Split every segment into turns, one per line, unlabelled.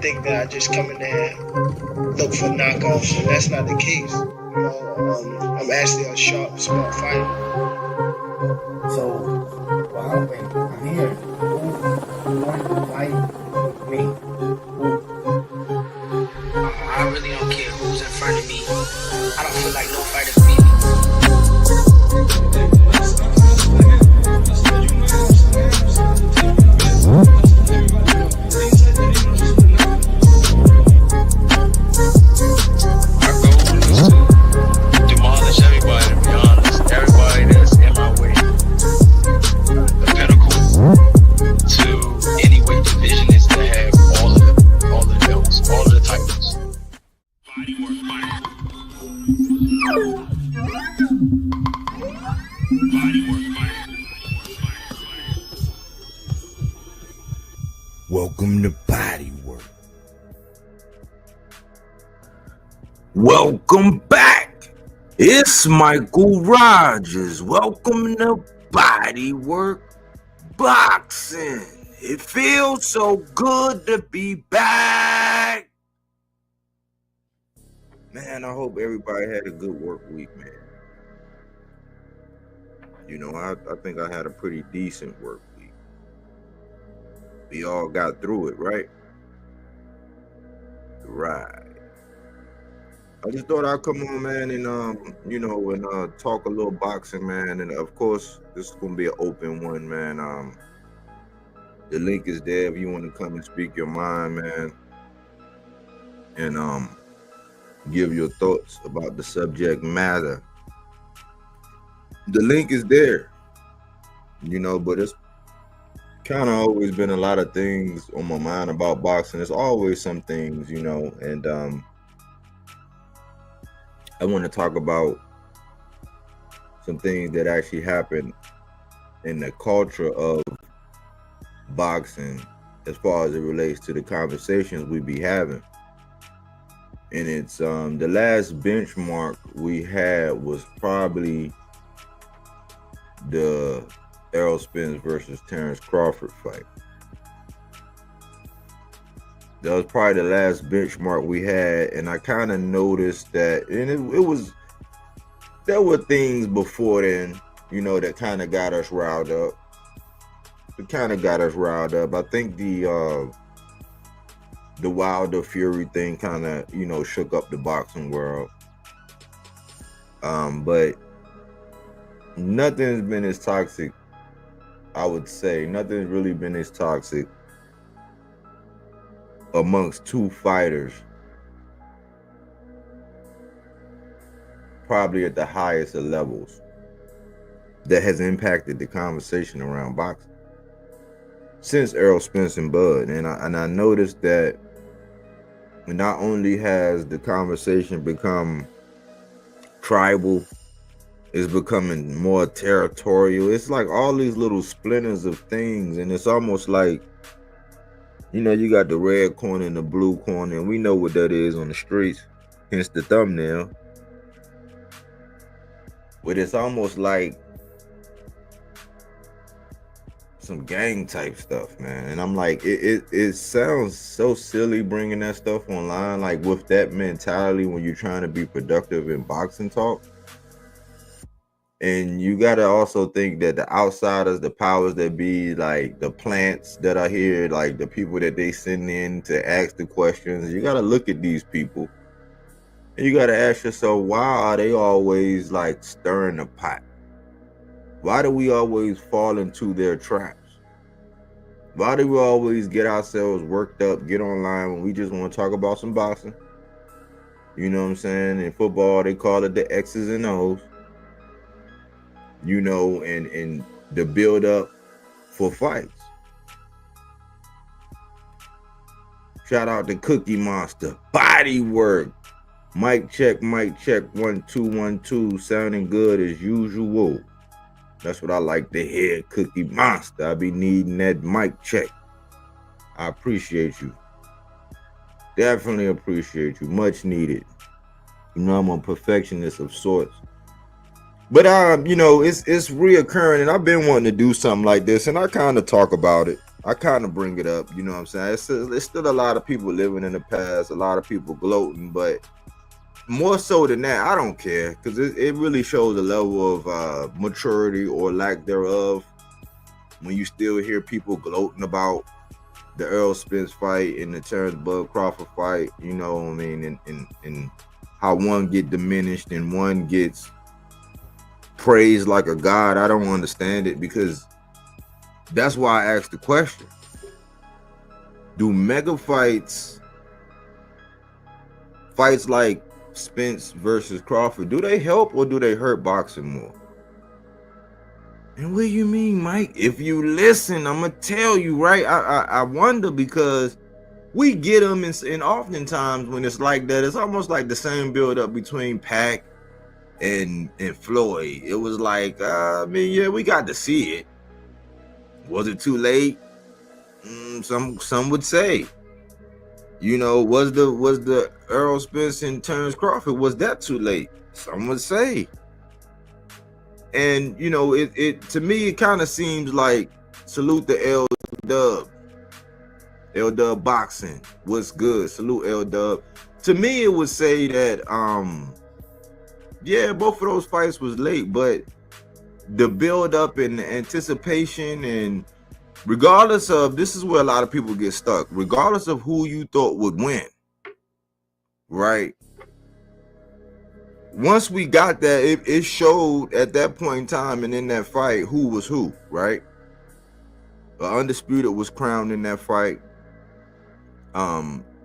think that I just come in there and look for knockouts, and that's not the case. I'm actually a sharp, smart fighter.
So, well, wait, I'm here. Who wanted to fight me?
I really don't care who's in front of me. I don't feel like no fighter can beat me.
Demolish everybody, to be honest. Everybody that's in my way. The pinnacle to any weight division is to have all the belts, all of the titles.
Welcome to Bodywork. Welcome back. It's Michael Rogers. Welcome to Bodywork Boxing. It feels so good to be back. Man, I hope everybody had a good work week, man. You know, I think I had a pretty decent work week. We all got through it, right? Right. I just thought I'd come on, man, and talk a little boxing, man. And of course, this is gonna be an open one, man. The link is there if you want to come and speak your mind, man, and give your thoughts about the subject matter. The link is there, but it's kind of always been a lot of things on my mind about boxing. There's always some things, and I want to talk about some things that actually happened in the culture of boxing as far as it relates to the conversations we be having. And it's the last benchmark we had was probably the Spence versus Terrence Crawford fight. That was probably the last benchmark we had, and I kind of noticed that, and there were things before then, that kind of got us riled up. I think the Wilder Fury thing kind of, shook up the boxing world. But nothing's been as toxic, I would say. Nothing's really been as toxic amongst two fighters, probably at the highest of levels, that has impacted the conversation around boxing since Errol Spence and Bud. And I noticed that not only has the conversation become tribal, it's becoming more territorial. It's like all these little splinters of things, and it's almost like, you got the red corner and the blue corner, and we know what that is on the streets, hence the thumbnail. But it's almost like some gang type stuff, man. And I'm like, it sounds so silly bringing that stuff online, like with that mentality when you're trying to be productive in boxing talk. And you got to also think that the outsiders, the powers that be, like the plants that are here, like the people that they send in to ask the questions, you got to look at these people and you got to ask yourself, why are they always like stirring the pot? Why do we always fall into their traps? Why do we always get ourselves worked up, get online when we just want to talk about some boxing? You know what I'm saying? In football, they call it the X's and O's. And the build up for fights. Shout out to Cookie Monster. Bodywork. Mic check, 1 2 1 2. Sounding good as usual. That's what I like to hear, Cookie Monster. I be needing that mic check. I appreciate you. Definitely appreciate you. Much needed. I'm a perfectionist of sorts. But it's reoccurring, and I've been wanting to do something like this, and I kind of talk about it. I kind of bring it up, you know what I'm saying? It's still a lot of people living in the past, a lot of people gloating, but more so than that, I don't care, because it really shows a level of maturity or lack thereof when you still hear people gloating about the Earl Spence fight and the Terrence Bud Crawford fight, you know what I mean, and how one get diminished and one gets praised like a god. I don't understand it, because that's why I asked the question. Do mega fights like Spence versus Crawford, do they help or do they hurt boxing more? And what do you mean, Mike? If you listen, I'm gonna tell you, right? I wonder, because we get them, and oftentimes when it's like that, it's almost like the same build up between Pac and Floyd. It was like, I mean, yeah, we got to see it. Was it too late? Some would say. You know, was the Earl Spence and Terrence Crawford, was that too late? Some would say. And you know, it to me, it kind of seems like, salute the L Dub boxing. What's good? Salute L Dub. To me, it would say that yeah, both of those fights was late, but the build up and the anticipation, and regardless of, this is where a lot of people get stuck, regardless of who you thought would win, right? Once we got that, it showed at that point in time and in that fight who was who, right? The Undisputed was crowned in that fight.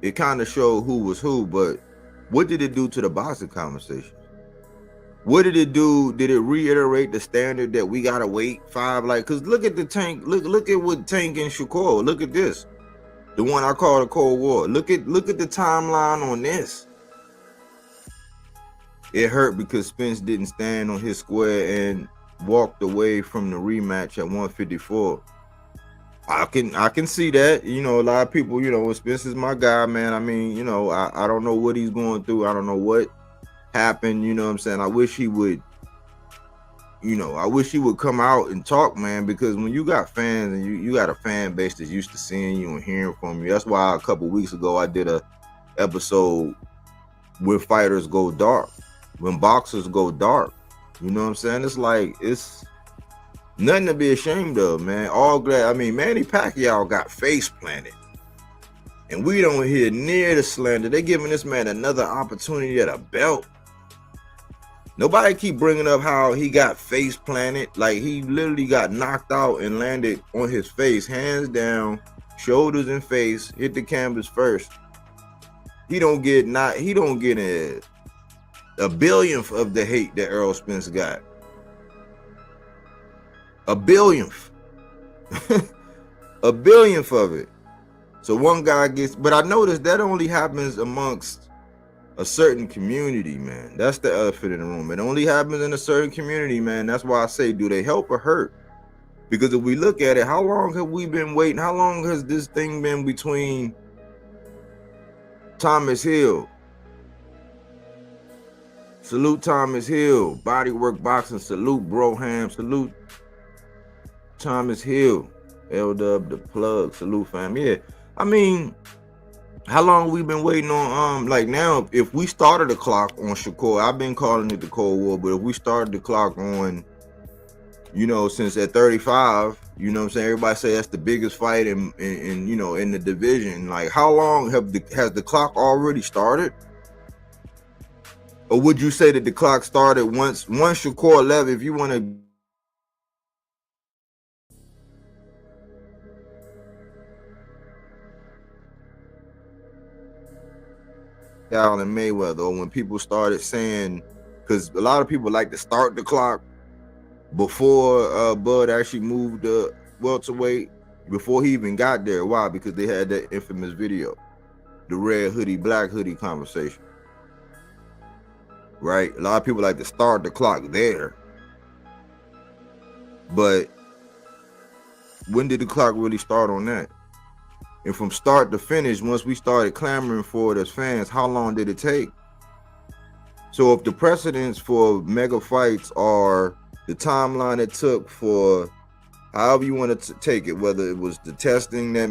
It kind of showed who was who, but what did it do to the boxing conversation? What did it do? Did it reiterate the standard that we gotta wait 5? Like, cause look at the Tank. Look at what Tank and Shakur. Look at this, the one I call the Cold War. Look at the timeline on this. It hurt because Spence didn't stand on his square and walked away from the rematch at 154. I can see that. You know, a lot of people, you know, Spence is my guy, man. I mean, you know, I don't know what he's going through. I don't know what happened. You know what I'm saying? I wish he would, you know, I wish he would come out and talk, man, because when you got fans and you got a fan base that's used to seeing you and hearing from you, that's why a couple weeks ago I did a episode where fighters go dark, when boxers go dark. You know what I'm saying? It's like, it's nothing to be ashamed of, man. All glad. I mean, Manny Pacquiao got face planted, and we don't hear near the slander. They giving this man another opportunity at a belt. Nobody keep bringing up how he got face planted. Like, he literally got knocked out and landed on his face, hands down, shoulders and face, hit the canvas first. He don't get a billionth of the hate that Earl Spence got. A billionth. A billionth of it. So one guy gets, but I noticed that only happens amongst a certain community, man. That's the elephant in the room. It only happens in a certain community, man. That's why I say, do they help or hurt? Because if we look at it, how long have we been waiting? How long has this thing been between Thomas Hill? Salute Thomas Hill. Bodywork Boxing. Salute Broham. Salute Thomas Hill. L-Dub the plug. Salute fam. Yeah. I mean, how long we been waiting on, like now, if we started the clock on Shakur, I've been calling it the Cold War, but if we started the clock on, you know, since at 35, you know what I'm saying, everybody say that's the biggest fight in you know, in the division. Like, how long has the clock already started? Or would you say that the clock started once Shakur left? If you want to Allen Mayweather, or when people started saying, because a lot of people like to start the clock before Bud actually moved the welterweight, before he even got there. Why? Because they had that infamous video, the red hoodie, black hoodie conversation. Right? A lot of people like to start the clock there. But when did the clock really start on that? And from start to finish, once we started clamoring for it as fans, how long did it take? So if the precedents for mega fights are the timeline it took for however you want to take it, whether it was the testing that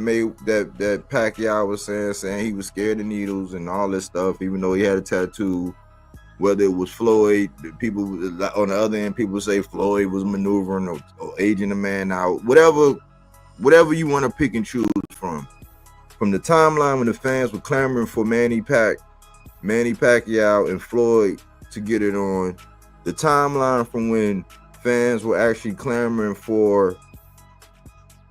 Pacquiao was saying he was scared of needles and all this stuff, even though he had a tattoo, whether it was Floyd, people on the other end, people say Floyd was maneuvering or aging a man out, whatever you want to pick and choose from the timeline when the fans were clamoring for Manny Pacquiao and Floyd to get it on, the timeline from when fans were actually clamoring for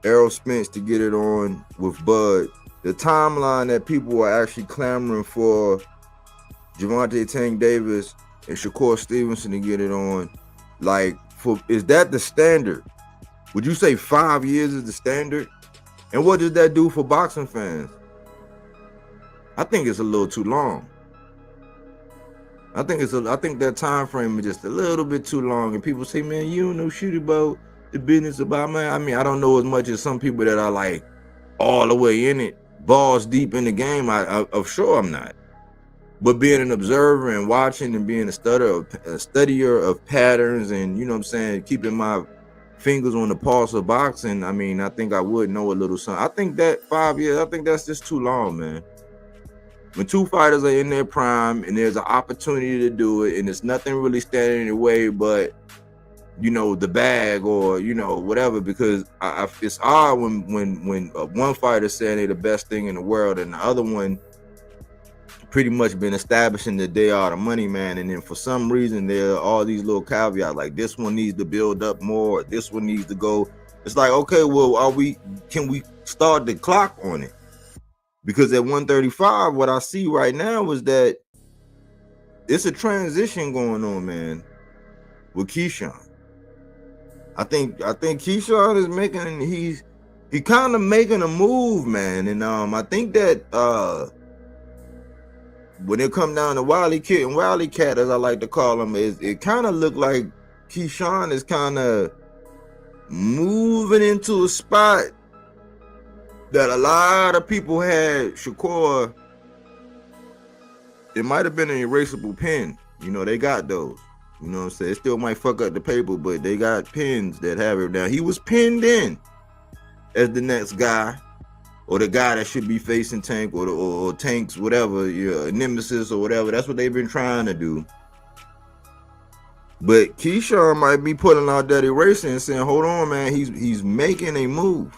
Errol Spence to get it on with Bud, the timeline that people were actually clamoring for Gervonta Tank Davis and Shakur Stevenson to get it on, like, is that the standard? Would you say 5 years is the standard? And what does that do for boxing fans? I think it's a little too long. I think that time frame is just a little bit too long. And people say, man, you don't know shit about the business about, man. I mean, I don't know as much as some people that are like all the way in it, balls deep in the game. I'm sure I'm not. But being an observer and watching and being a studier of patterns and, you know what I'm saying, keeping my fingers on the pulse of boxing, I mean, I think I would know a little something. I think that 5 years, I think that's just too long, man. When two fighters are in their prime and there's an opportunity to do it and it's nothing really standing in the way but, you know, the bag or, you know, whatever, because it's odd when one fighter saying they're the best thing in the world and the other one pretty much been establishing that they are the money man, and then for some reason there are all these little caveats like this one needs to build up more, this one needs to go. It's like, okay, well, can we start the clock on it? Because at 135, what I see right now is that it's a transition going on, man, with Keyshawn. I think Keyshawn is he kind of making a move, man, and I think that when it come down to Wily Cat, as I like to call him, it kind of looked like Keyshawn is kind of moving into a spot that a lot of people had Shakur. It might have been an erasable pen. You know, they got those. You know what I'm saying? It still might fuck up the paper, but they got pens that have it down. He was pinned in as the next guy, or the guy that should be facing Tank, or Tank's whatever, nemesis or whatever. That's what they've been trying to do. But Keyshawn might be putting out that eraser and saying, hold on, man, he's making a move.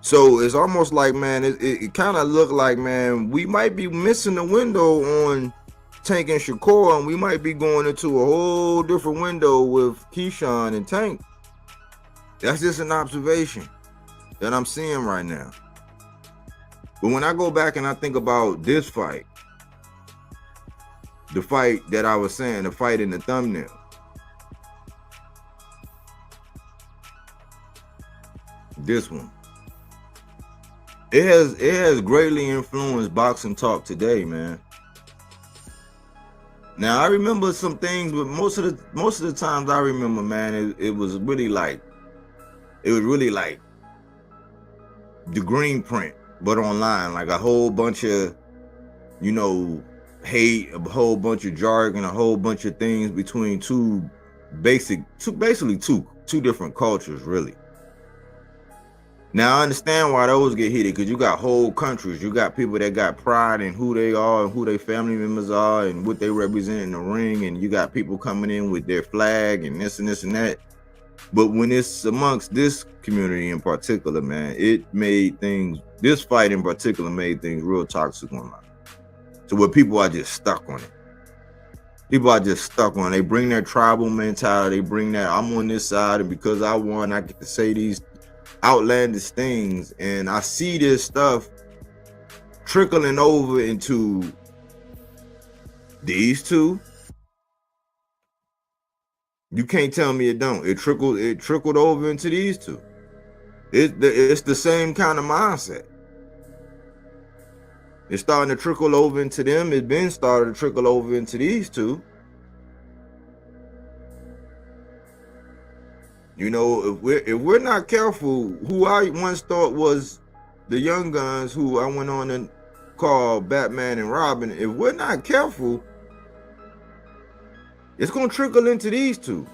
So it's almost like, man, it kind of looked like, man, we might be missing the window on Tank and Shakur, and we might be going into a whole different window with Keyshawn and Tank. That's just an observation that I'm seeing right now. But when I go back and I think about this fight, the fight that I was saying, the fight in the thumbnail, this one, it has greatly influenced boxing talk today, man. Now I remember some things, but most of the times I remember, man, it was really like the green print, but online, like a whole bunch of, you know, hate, a whole bunch of jargon, a whole bunch of things between two different cultures, really. Now I understand why those get heated, because you got whole countries, you got people that got pride in who they are and who their family members are and what they represent in the ring, and you got people coming in with their flag and this and this and that. But when it's amongst this community in particular, man, this fight in particular made things real toxic online. So where people are just stuck on it. People are just stuck on it. They bring their tribal mentality, they bring that, I'm on this side, and because I won, I get to say these outlandish things. And I see this stuff trickling over into these two. You can't tell me it don't. It trickled over into these two. It's the same kind of mindset. It's starting to trickle over into them. It's been started to trickle over into these two. You know, if we're not careful, who I once thought was the young guns, who I went on and called Batman and Robin, if we're not careful, it's gonna trickle into these two.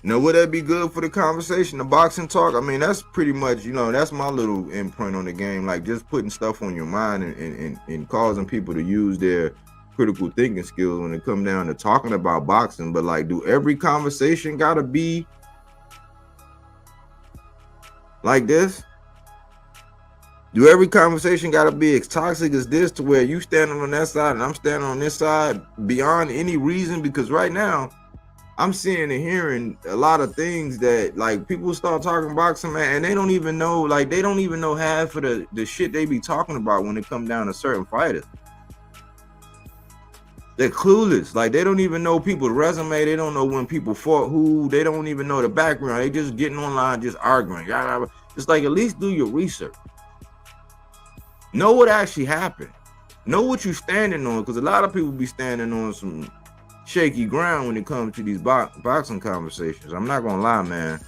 Now, would that be good for the conversation, the boxing talk? I mean, that's pretty much, you know, that's my little imprint on the game. Like, just putting stuff on your mind and causing people to use their critical thinking skills when it comes down to talking about boxing. But, like, do every conversation gotta be like this? Do every conversation gotta be as toxic as this, to where you standing on that side and I'm standing on this side beyond any reason? Because right now, I'm seeing and hearing a lot of things that, like, people start talking boxing, man, and they don't even know, like, they don't even know half of the shit they be talking about when it comes down to certain fighters. They're clueless. Like, they don't even know people's resume. They don't know when people fought who. They don't even know the background. They just getting online, just arguing. It's like, at least do your research. Know what actually happened. Know what you're standing on, because a lot of people be standing on some shaky ground when it comes to these boxing conversations. I'm not gonna lie, man.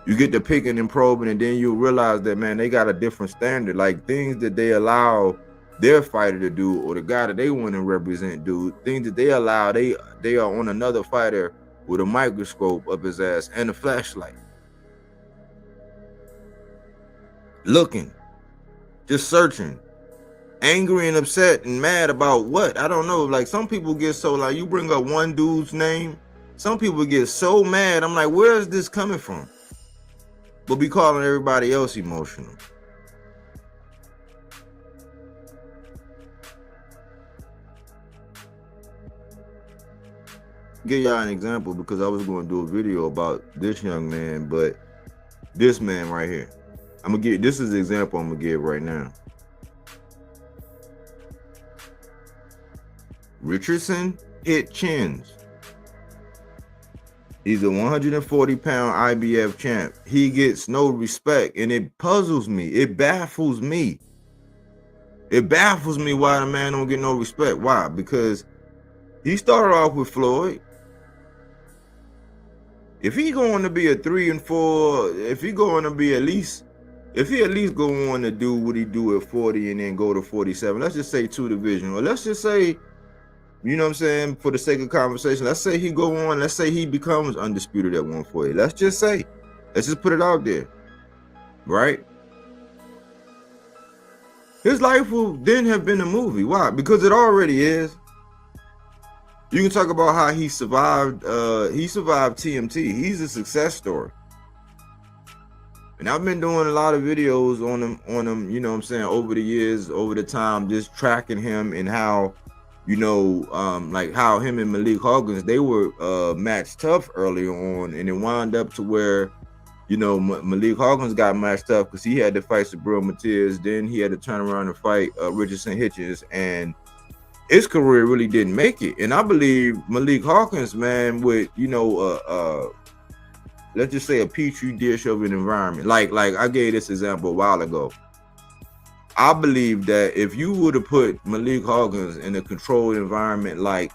You get to picking and probing, and then you realize that, man, they got a different standard. Like, things that they allow their fighter to do, or the guy that they want to represent do, things that they allow, they are on another fighter with a microscope up his ass and a flashlight, looking, just searching, angry and upset and mad about what? I don't know. Like, some people get so, like, you bring up one dude's name, some people get so mad. I'm like, where is this coming from? But be calling everybody else emotional. Give y'all an example, because I was going to do a video about this young man, but this man right here, this is the example I'm gonna give right now. Richardson hit chins. He's a 140-pound IBF champ. He gets no respect, and it puzzles me. It baffles me. It baffles me why the man don't get no respect. Why? Because he started off with Floyd. If he going to be a 3-4, if he going to be at least go on to do what he do at 40 and then go to 47, let's just say 2 division, or let's just say, you know what I'm saying, for the sake of conversation, let's say he go on, let's say he becomes undisputed at 140. Let's just put it out there, right? His life will then have been a movie. Why? Because it already is. You can talk about how he survived TMT. He's a success story. And I've been doing a lot of videos on him, you know what I'm saying, over the years, over the time, just tracking him and how, you know, like how him and Malik Hawkins, they were matched tough early on, and it wound up to where, you know, Malik Hawkins got matched up because he had to fight Sabril Matias. Then he had to turn around and fight Richardson Hitchens, and his career really didn't make it. And I believe Malik Hawkins, man, with, you know, let's just say a petri dish of an environment. Like I gave this example a while ago. I believe that if you would have put Malik Hawkins in a controlled environment like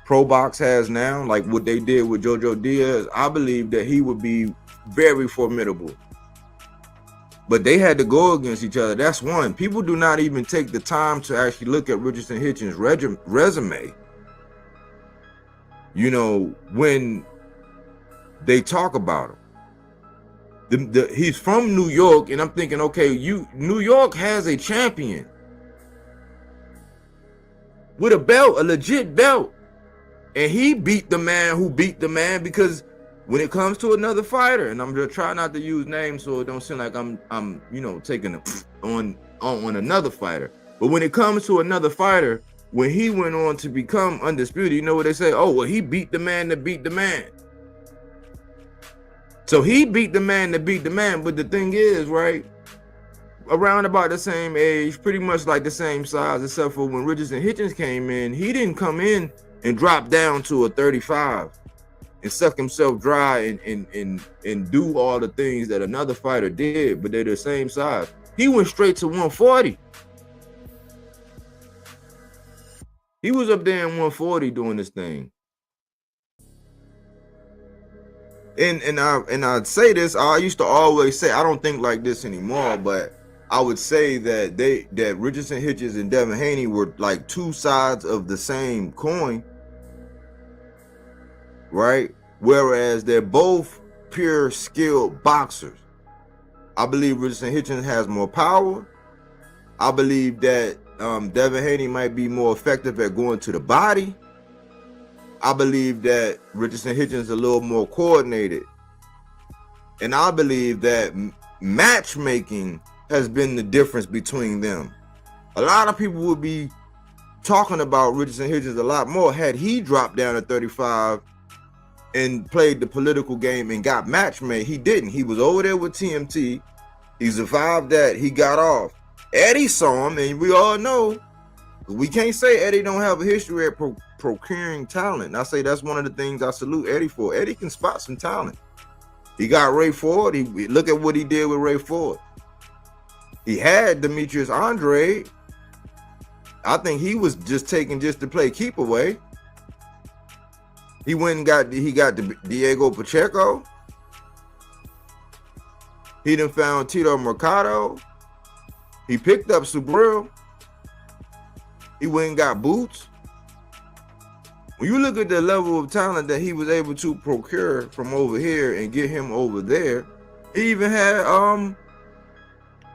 Pro Box has now, like what they did with Jojo Diaz, I believe that he would be very formidable. But they had to go against each other. That's one. People do not even take the time to actually look at Richardson Hitchens' resume, you know, when they talk about him. He's from New York, and I'm thinking, okay, New York has a champion with a belt, a legit belt, and he beat the man who beat the man. Because when it comes to another fighter, and I'm just trying not to use names so it don't seem like I'm you know, taking it on another fighter, but when it comes to another fighter, when he went on to become undisputed, you know what they say? Oh, well, he beat the man that beat the man. So he beat the man that beat the man. But the thing is, right, around about the same age, pretty much like the same size, except for when Richardson Hitchens came in, he didn't come in and drop down to a 35 and suck himself dry and do all the things that another fighter did, but they're the same size. He went straight to 140. He was up there in 140 doing this thing. And I'd say this, I used to always say, I don't think like this anymore, but I would say that Richardson Hitchens and Devin Haney were like two sides of the same coin, right? whereas they're both pure skilled boxers. I believe Richardson Hitchens has more power. I believe that Devin Haney might be more effective at going to the body. I believe that Richardson Hitchens is a little more coordinated. And I believe that matchmaking has been the difference between them. A lot of people would be talking about Richardson Hitchens a lot more had he dropped down to 35 and played the political game and got matchmade. He didn't. He was over there with TMT. He survived that. He got off. Eddie saw him, and we all know, we can't say Eddie don't have a history at procuring talent. And I say that's one of the things I salute Eddie for. Eddie can spot some talent. He got Ray Ford. Look at what he did with Ray Ford. He had Demetrius Andre. I think he was just taken just to play keep away. He went and got Diego Pacheco. He done found Tito Mercado. He picked up Subriel. He went and got Boots. When you look at the level of talent that he was able to procure from over here and get him over there, he even had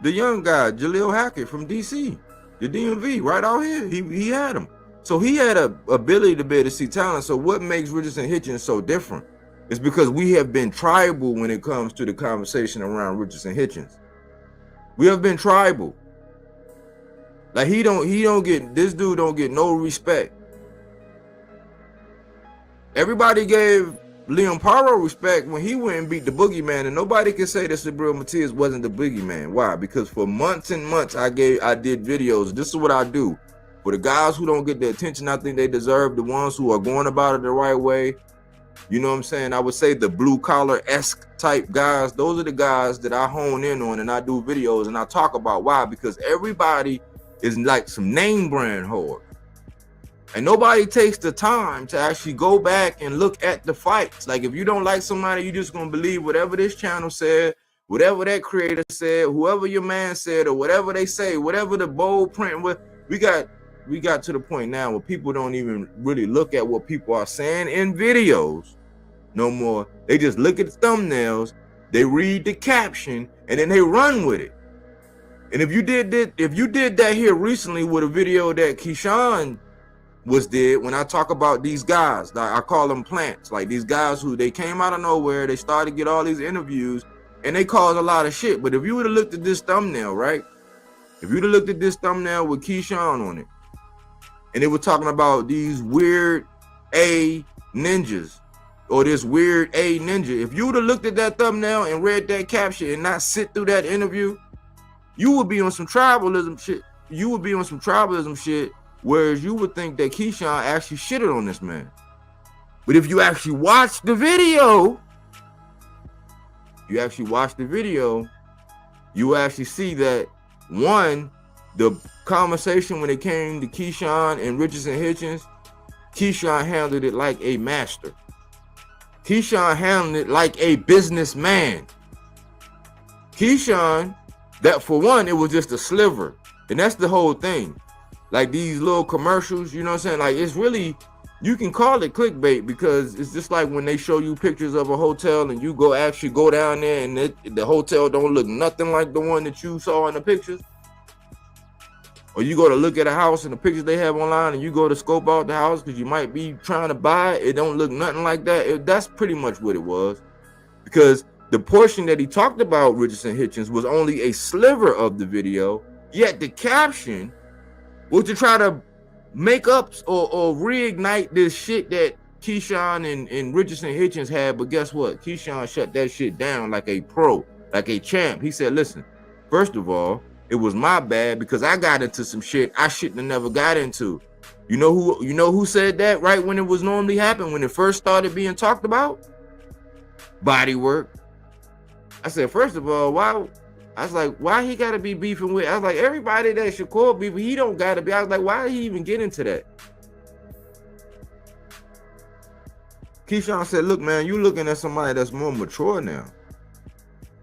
the young guy, Jaleel Hackett from DC, the DMV, right out here. He had him. So he had a ability to be able to see talent. So what makes Richardson Hitchens so different is because we have been tribal when it comes to the conversation around Richardson Hitchens. We have been tribal. Like this dude don't get no respect. Everybody gave Liam Paro respect when he went and beat the boogeyman, and nobody can say that Subriel Matias wasn't the boogeyman. Why? Because for months and months I did videos. This is what I do. For the guys who don't get the attention I think they deserve, the ones who are going about it the right way, you know what I'm saying? I would say the blue collar-esque type guys, those are the guys that I hone in on and I do videos and I talk about. Why? Because everybody is like some name brand whore. And nobody takes the time to actually go back and look at the fights. Like if you don't like somebody, you're just going to believe whatever this channel said, whatever that creator said, whoever your man said, or whatever they say, whatever the bold print was. We got to the point now where people don't even really look at what people are saying in videos no more. They just look at the thumbnails, they read the caption, and then they run with it. And if you did that here recently with a video that Keyshawn did, when I talk about these guys, like I call them plants, like these guys who they came out of nowhere, they started to get all these interviews, and they caused a lot of shit. But if you would have looked at this thumbnail, right? If you'd have looked at this thumbnail with Keyshawn on it, and they were talking about these weird A ninjas or this weird A ninja. If you would have looked at that thumbnail and read that caption and not sit through that interview, you would be on some tribalism shit. You would be on some tribalism shit, whereas you would think that Keyshawn actually shitted on this man. But if you actually watch the video, you actually see that, one, the conversation when it came to Keyshawn and Richardson Hitchens, Keyshawn handled it like a master. Keyshawn handled it like a businessman. Keyshawn, that for one, it was just a sliver. And that's the whole thing. Like these little commercials, you know what I'm saying? Like it's really, you can call it clickbait because it's just like when they show you pictures of a hotel and you actually go down there and the hotel don't look nothing like the one that you saw in the pictures. Or you go to look at a house and the pictures they have online and you go to scope out the house because you might be trying to buy it. It don't look nothing like that. That's pretty much what it was. Because the portion that he talked about Richardson Hitchens was only a sliver of the video. Yet the caption was to try to make up or reignite this shit that Keyshawn and Richardson Hitchens had. But guess what? Keyshawn shut that shit down like a pro, like a champ. He said, listen, first of all, it was my bad because I got into some shit I shouldn't have never got into. You know who said that right when it was normally happening, when it first started being talked about? Bodywork. I said, first of all, why he gotta be beefing with? I was like, everybody that Shakur beef, he don't gotta be. I was like, why did he even get into that? Keyshawn said, look, man, you looking at somebody that's more mature now.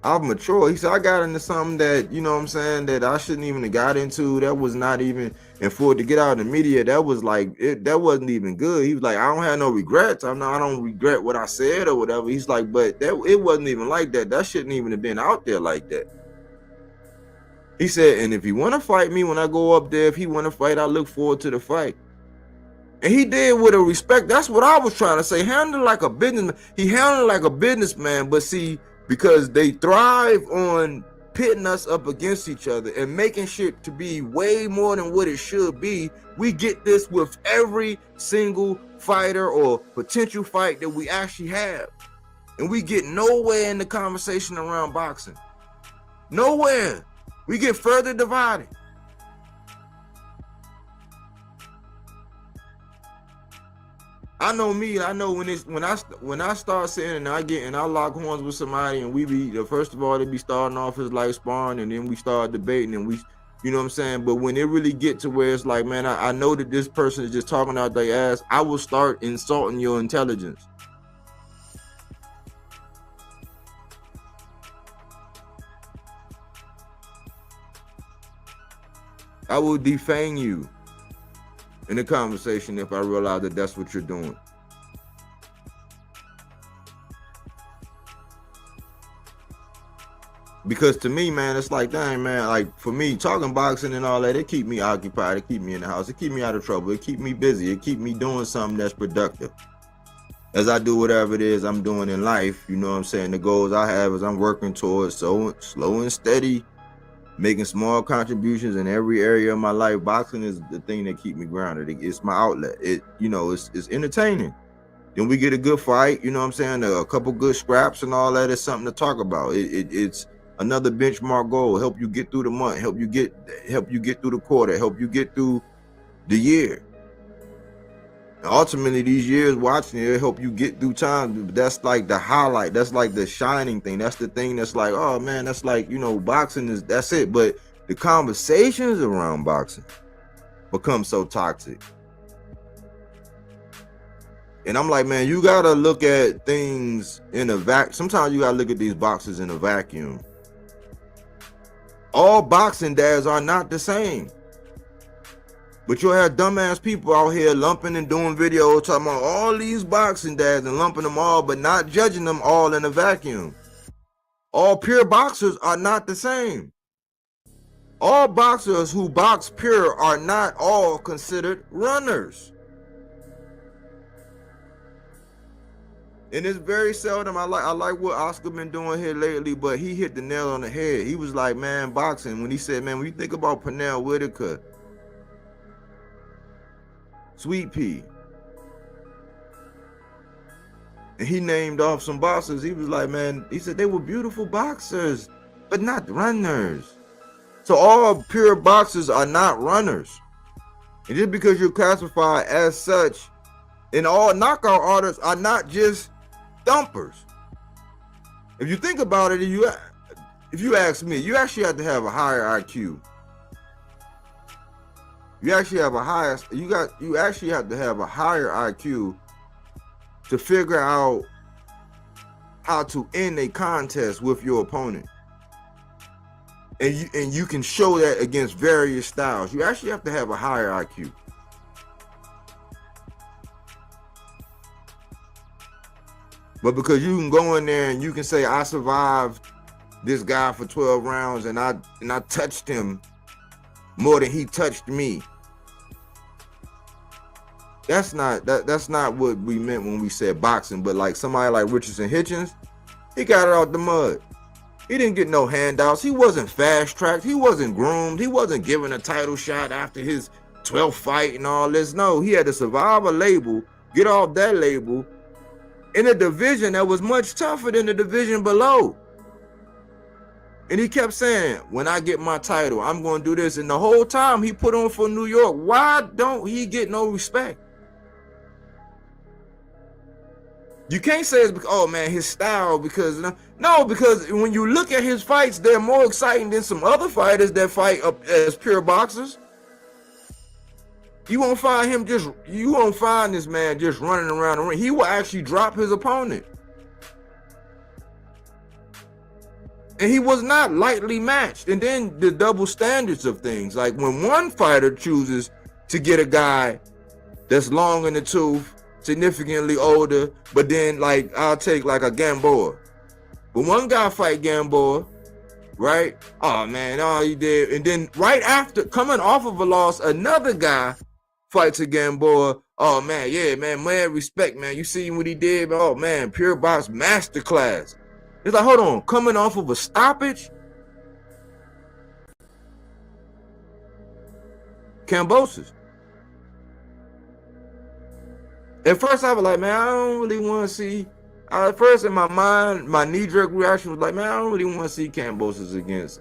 I've matured. He said, I got into something that, you know what I'm saying, that I shouldn't even have got into. That was not even, and for it to get out in the media, that was like, that wasn't even good. He was like, I don't have no regrets. I don't regret what I said or whatever. He's like, but it wasn't even like that. That shouldn't even have been out there like that. He said, and if he want to fight me when I go up there, if he want to fight, I look forward to the fight. And he did with a respect. That's what I was trying to say. Handle like a businessman. He handled like a businessman, but see, because they thrive on pitting us up against each other and making shit to be way more than what it should be. We get this with every single fighter or potential fight that we actually have. And we get nowhere in the conversation around boxing. Nowhere. We get further divided. I know me. I know when I start saying and I lock horns with somebody and we be first of all they be starting off as like sparring and then we start debating and we, you know what I'm saying. But when it really get to where it's like, man, I know that this person is just talking out their ass, I will start insulting your intelligence. I will defame you in the conversation if I realize that that's what you're doing. Because to me, man, it's like, dang, man, like for me, talking boxing and all that, it keep me occupied, it keep me in the house, it keep me out of trouble, it keep me busy, it keep me doing something that's productive. As I do whatever it is I'm doing in life, you know what I'm saying? The goals I have is I'm working towards so slow and steady, making small contributions in every area of my life. Boxing is the thing that keep me grounded. It's my outlet. It's entertaining. Then we get a good fight, you know what I'm saying? A couple good scraps and all that is something to talk about. It's another benchmark goal. Help you get through the month. Help you get through the quarter. Help you get through the year. And ultimately, these years watching it help you get through time. That's like the highlight. That's like the shining thing. That's the thing that's like, oh man, that's like, boxing is, that's it. But the conversations around boxing become so toxic. And I'm like, man, you gotta look at things in a vacuum. Sometimes you gotta look at these boxes in a vacuum. All boxing dads are not the same. But you'll have dumbass people out here lumping and doing videos talking about all these boxing dads and lumping them all, but not judging them all in a vacuum. All pure boxers are not the same. All boxers who box pure are not all considered runners. And it's very seldom. I like what Oscar been doing here lately, but he hit the nail on the head. He was like, man, boxing, when he said, man, when you think about Pernell Whitaker, Sweet Pea, and he named off some boxers, he was like, man, he said they were beautiful boxers, but not runners. So all pure boxers are not runners. And just because you're classified as such, and all knockout artists are not just thumpers. If you think about it, if you ask me, you actually have to have a higher IQ. You actually have to have a higher IQ to figure out how to end a contest with your opponent. And you can show that against various styles. You actually have to have a higher IQ. But because you can go in there and you can say, I survived this guy for 12 rounds and I touched him more than he touched me. That's not what we meant when we said boxing. But like somebody like Richardson Hitchens, he got it out the mud. He didn't get no handouts. He wasn't fast-tracked. He wasn't groomed. He wasn't given a title shot after his 12th fight and all this. No, he had to survive a label, get off that label, in a division that was much tougher than the division below. And he kept saying, when I get my title, I'm going to do this. And the whole time he put on for New York, why don't he get no respect? You can't say it's because, oh man, his style, because no, because when you look at his fights, they're more exciting than some other fighters that fight up as pure boxers. You won't find this man just running around the ring. He will actually drop his opponent. And he was not lightly matched. And then the double standards of things. Like when one fighter chooses to get a guy that's long in the tooth, significantly older, but then like I'll take like a Gamboa. But one guy fight Gamboa, right? Oh man, all he did. And then right after coming off of a loss, another guy fights a Gamboa. Oh man, yeah, man, respect, man. You see what he did? Oh man, pure box masterclass. It's like, hold on, coming off of a stoppage? Kambosos. At first I was like, man, I don't really want to see. At first in my mind, my knee-jerk reaction was like, man, I don't really want to see Kambosos against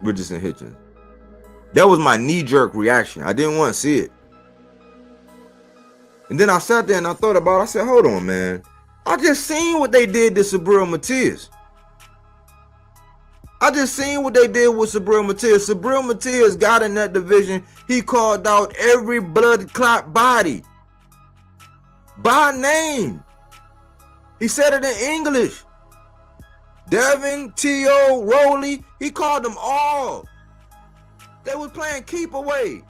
Richardson Hitchens. That was my knee-jerk reaction. I didn't want to see it. And then I sat there and I thought about it. I said, hold on, man. I just seen what they did to Subriel Matias. I just seen what they did with Subriel Matias. Subriel Matias got in that division. He called out every blood clot body by name. He said it in English. Devin, T.O., Rowley. He called them all. They was playing keep away.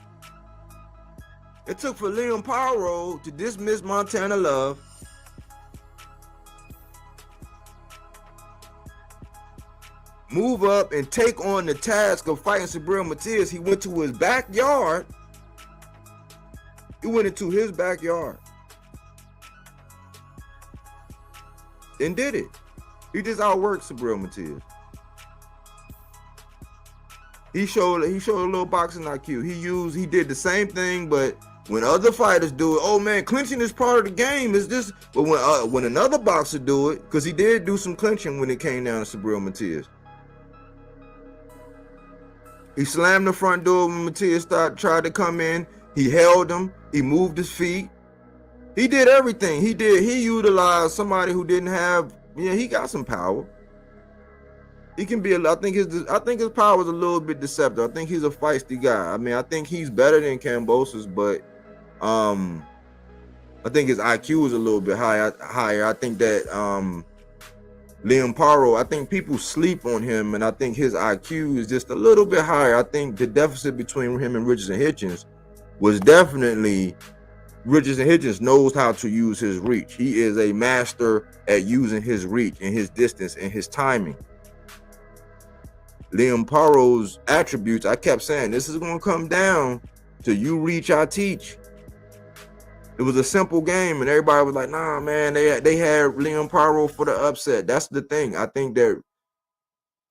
It took for Liam Power to dismiss Montana Love. Move up and take on the task of fighting Subriel Matias. He went to his backyard. He went into his backyard and did it. He just outworked Subriel Matias. He showed a little boxing IQ. He did the same thing, but when other fighters do it, oh man, clinching is part of the game. It's just, but when another boxer do it, because he did do some clinching when it came down to Subriel Matias. He slammed the front door when Matias tried to come in. He held him. He moved his feet. He did everything. He utilized somebody who didn't have. Yeah, he got some power. He can be. I think his power is a little bit deceptive. I think he's a feisty guy. I mean, I think he's better than Kambosos, but I think his IQ is a little bit higher. I think that Liam Paro, I think people sleep on him, and I think his IQ is just a little bit higher. I think the deficit between him and Richardson Hitchens was definitely Richardson Hitchens knows how to use his reach. He is a master at using his reach and his distance and his timing. Liam Paro's attributes, I kept saying, this is going to come down to you reach, I teach. It was a simple game, and everybody was like, nah, man, they had Liam Paro for the upset. That's the thing. I think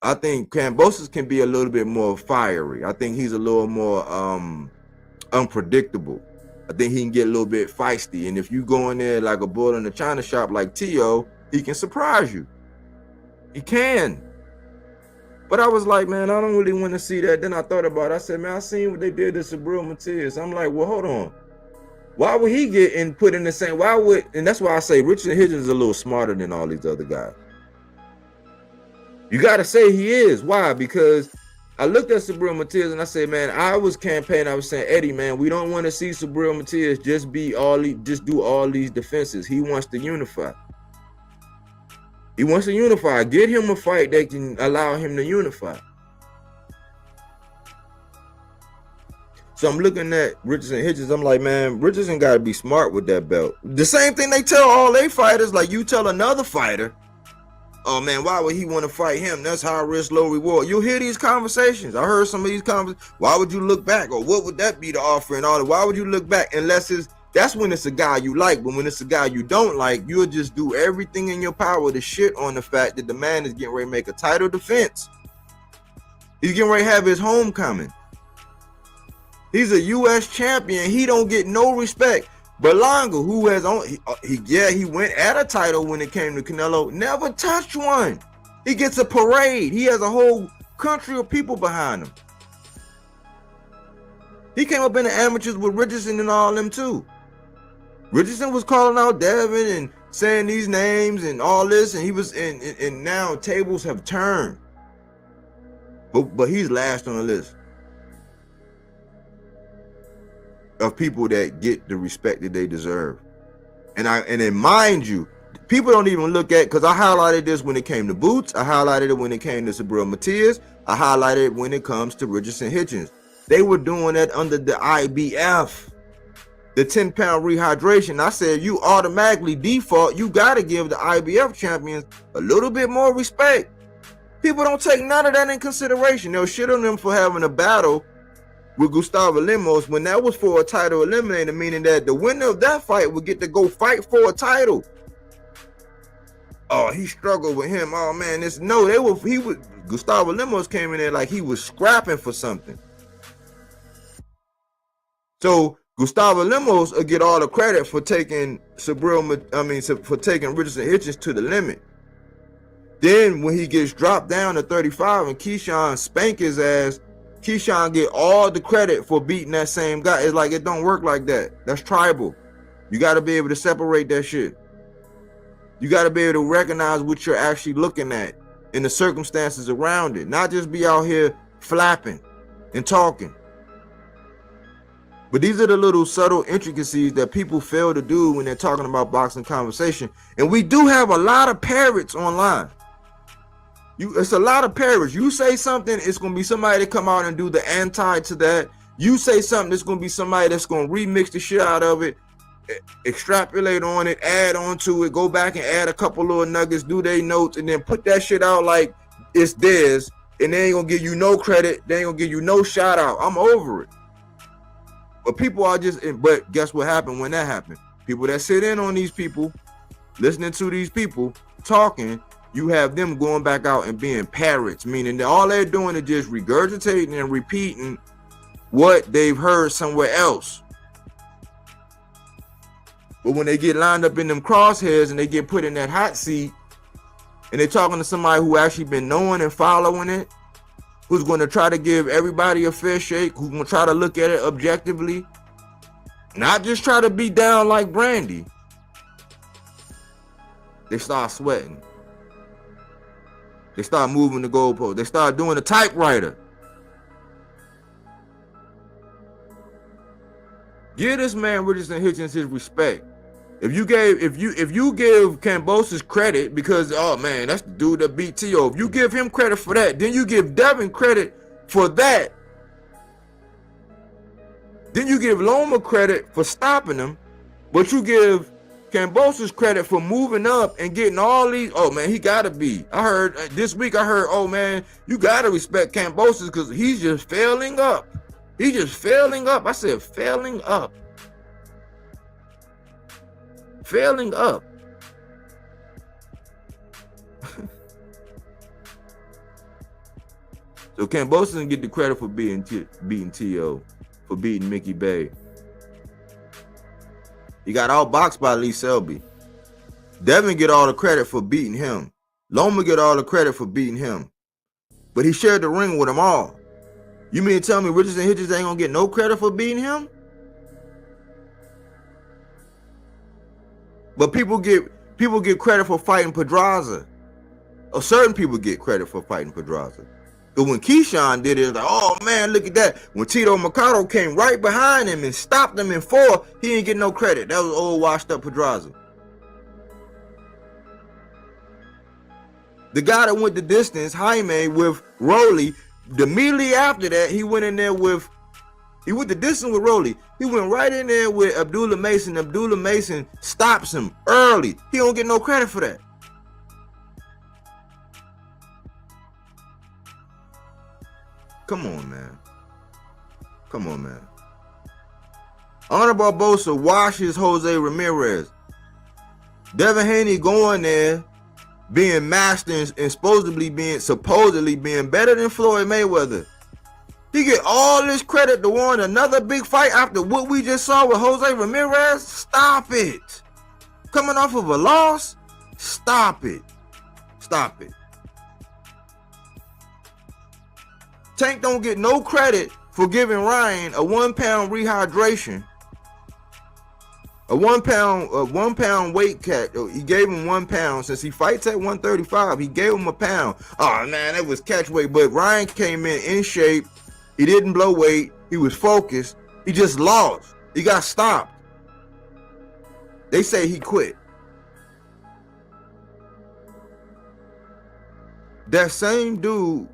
Kambosos can be a little bit more fiery. I think he's a little more unpredictable. I think he can get a little bit feisty. And if you go in there like a bull in a china shop like T.O., he can surprise you. He can. But I was like, man, I don't really want to see that. Then I thought about it. I said, man, I seen what they did to Subriel Matias. I'm like, well, hold on. Why would he get put in the same? And that's why I say Richard Hitchens is a little smarter than all these other guys. You got to say he is. Why? Because I looked at Subriel Matias and I said, man, I was campaigning. I was saying, Eddie, man, we don't want to see Subriel Matias just do all these defenses. He wants to unify. He wants to unify. Get him a fight that can allow him to unify. So I'm looking at Richardson Hitchens. I'm like, man, Richardson got to be smart with that belt. The same thing they tell all their fighters. Like you tell another fighter, oh man, why would he want to fight him? That's high risk, low reward. You'll hear these conversations. I heard some of these conversations. Why would you look back? Or what would that be the offer and all that? Why would you look back? That's when it's a guy you like. But when it's a guy you don't like, you'll just do everything in your power to shit on the fact that the man is getting ready to make a title defense. He's getting ready to have his homecoming. He's a U.S. champion. He don't get no respect. Berlanga, who has he went at a title when it came to Canelo, never touched one. He gets a parade. He has a whole country of people behind him. He came up in the amateurs with Richardson and all them too. Richardson was calling out Devin and saying these names and all this, and he was and now tables have turned. But he's last on the list of people that get the respect that they deserve. And then mind you, People don't even look at, because I highlighted this when it came to Boots. I highlighted it when it came to Sabril Matias. I highlighted it when it comes to Richardson Hitchens. They were doing that under the IBF, the 10-pound rehydration. I said, you automatically default, you got to give the IBF champions a little bit more respect. People don't take none of that in consideration. They'll shit on them for having a battle with Gustavo Lemos when that was for a title eliminator, meaning that the winner of that fight would get to go fight for a title. Oh, he struggled with him. Oh man, Gustavo Lemos came in there like he was scrapping for something. So Gustavo Lemos will get all the credit for taking for taking Richardson Hitchens to the limit. Then when he gets dropped down to 35 and Keyshawn spank his ass, Keyshawn get all the credit for beating that same guy. It's like, it don't work like that. That's tribal. You got to be able to separate that shit. You got to be able to recognize what you're actually looking at and the circumstances around it. Not just be out here flapping and talking. But these are the little subtle intricacies that people fail to do when they're talking about boxing conversation. And we do have a lot of parrots online. It's a lot of parrots. You say something, it's going to be somebody that come out and do the anti to that. You say something, it's going to be somebody that's going to remix the shit out of it, extrapolate on it, add on to it, go back and add a couple little nuggets, do their notes, and then put that shit out like it's theirs, and they ain't going to give you no credit. They ain't going to give you no shout out. I'm over it. But people are but guess what happened when that happened? People that sit in on these people, listening to these people talking, you have them going back out and being parrots, meaning that all they're doing is just regurgitating and repeating what they've heard somewhere else. But when they get lined up in them crosshairs and they get put in that hot seat and they're talking to somebody who actually been knowing and following it, who's going to try to give everybody a fair shake, who's going to try to look at it objectively, not just try to be down like Brandy, they start sweating. They start moving the goalpost. They start doing the typewriter. Give this man Richardson Hitchens his respect. If you give Kambosos credit because, oh man, that's the dude that beat T.O. If you give him credit for that, then you give Devin credit for that. Then you give Loma credit for stopping him, but you give Kambosos credit for moving up and getting all these. Oh man, he gotta be. I heard this week. Oh man, you gotta respect Kambosos because he's just failing up. He's just failing up. I said failing up. Failing up. So Kambosos didn't get the credit for beating T.O., for beating Mickey Bay. He got outboxed by Lee Selby. Devin get all the credit for beating him. Loma get all the credit for beating him. But he shared the ring with them all. You mean to tell me Richardson Hitchens ain't gonna get no credit for beating him? But people get credit for fighting Pedraza. Or certain people get credit for fighting Pedraza. But when Keyshawn did it, it's like, oh man, look at that. When Tito Mercado came right behind him and stopped him in 4, he didn't get no credit. That was old washed up Pedraza. The guy that went the distance, Jaime, with Rolly, immediately after that, he went the distance with Rolly. He went right in there with Abdullah Mason. Abdullah Mason stops him early. He don't get no credit for that. Come on, man. Come on, man. Honor Barbosa washes Jose Ramirez. Devin Haney going there, being master and supposedly being better than Floyd Mayweather. He get all this credit to win another big fight after what we just saw with Jose Ramirez. Stop it. Coming off of a loss? Stop it. Stop it. Tank don't get no credit for giving Ryan a 1 pound rehydration. A 1 pound weight cut. He gave him 1 pound since he fights at 135. He gave him a pound. Oh man, that was catch weight. But Ryan came in shape. He didn't blow weight. He was focused. He just lost. He got stopped. They say he quit. that same dude,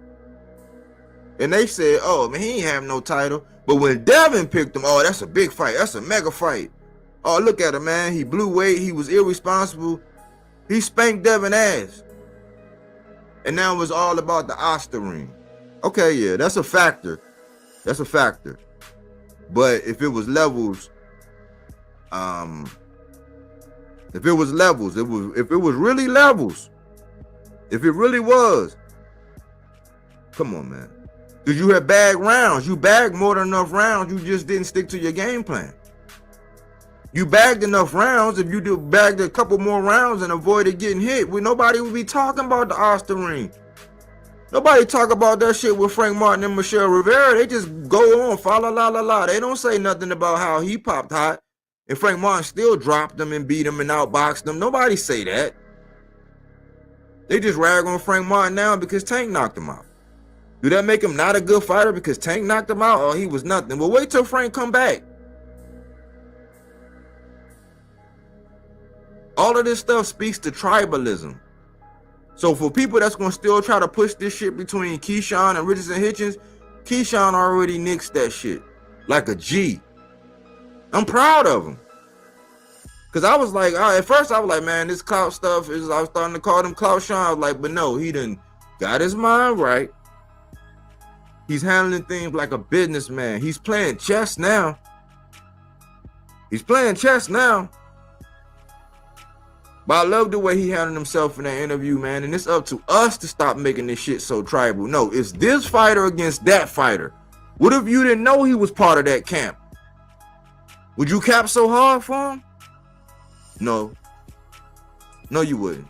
and they said, oh man, he ain't have no title. But when Devin picked him, oh, that's a big fight. That's a mega fight. Oh, look at him, man. He blew weight. He was irresponsible. He spanked Devin ass. And now it was all about the Oscar ring. Okay, yeah, that's a factor. That's a factor. But if it was levels, if it was really levels, if it really was, come on, man. Because you had bagged rounds. You bagged more than enough rounds. You just didn't stick to your game plan. You bagged enough rounds. If you bagged a couple more rounds and avoided getting hit, nobody would be talking about the Oscar ring. Nobody talk about that shit with Frank Martin and Michelle Rivera. They just go on, fa la la la la. They don't say nothing about how he popped hot and Frank Martin still dropped them and beat them and outboxed them. Nobody say that. They just rag on Frank Martin now because Tank knocked him out. Do that make him not a good fighter because Tank knocked him out? Oh, he was nothing. Well, wait till Frank come back. All of this stuff speaks to tribalism. So for people that's going to still try to push this shit between Keyshawn and Richardson Hitchens, Keyshawn already nixed that shit like a G. I'm proud of him. Because I was like, at first I was like, man, this clout stuff is, I was starting to call him Clout Sean. I was like, but no, he done got his mind right. He's handling things like a businessman. He's playing chess now. He's playing chess now. But I love the way he handled himself in that interview, man. And it's up to us to stop making this shit so tribal. No, it's this fighter against that fighter. What if you didn't know he was part of that camp? Would you cap so hard for him? No. No, you wouldn't.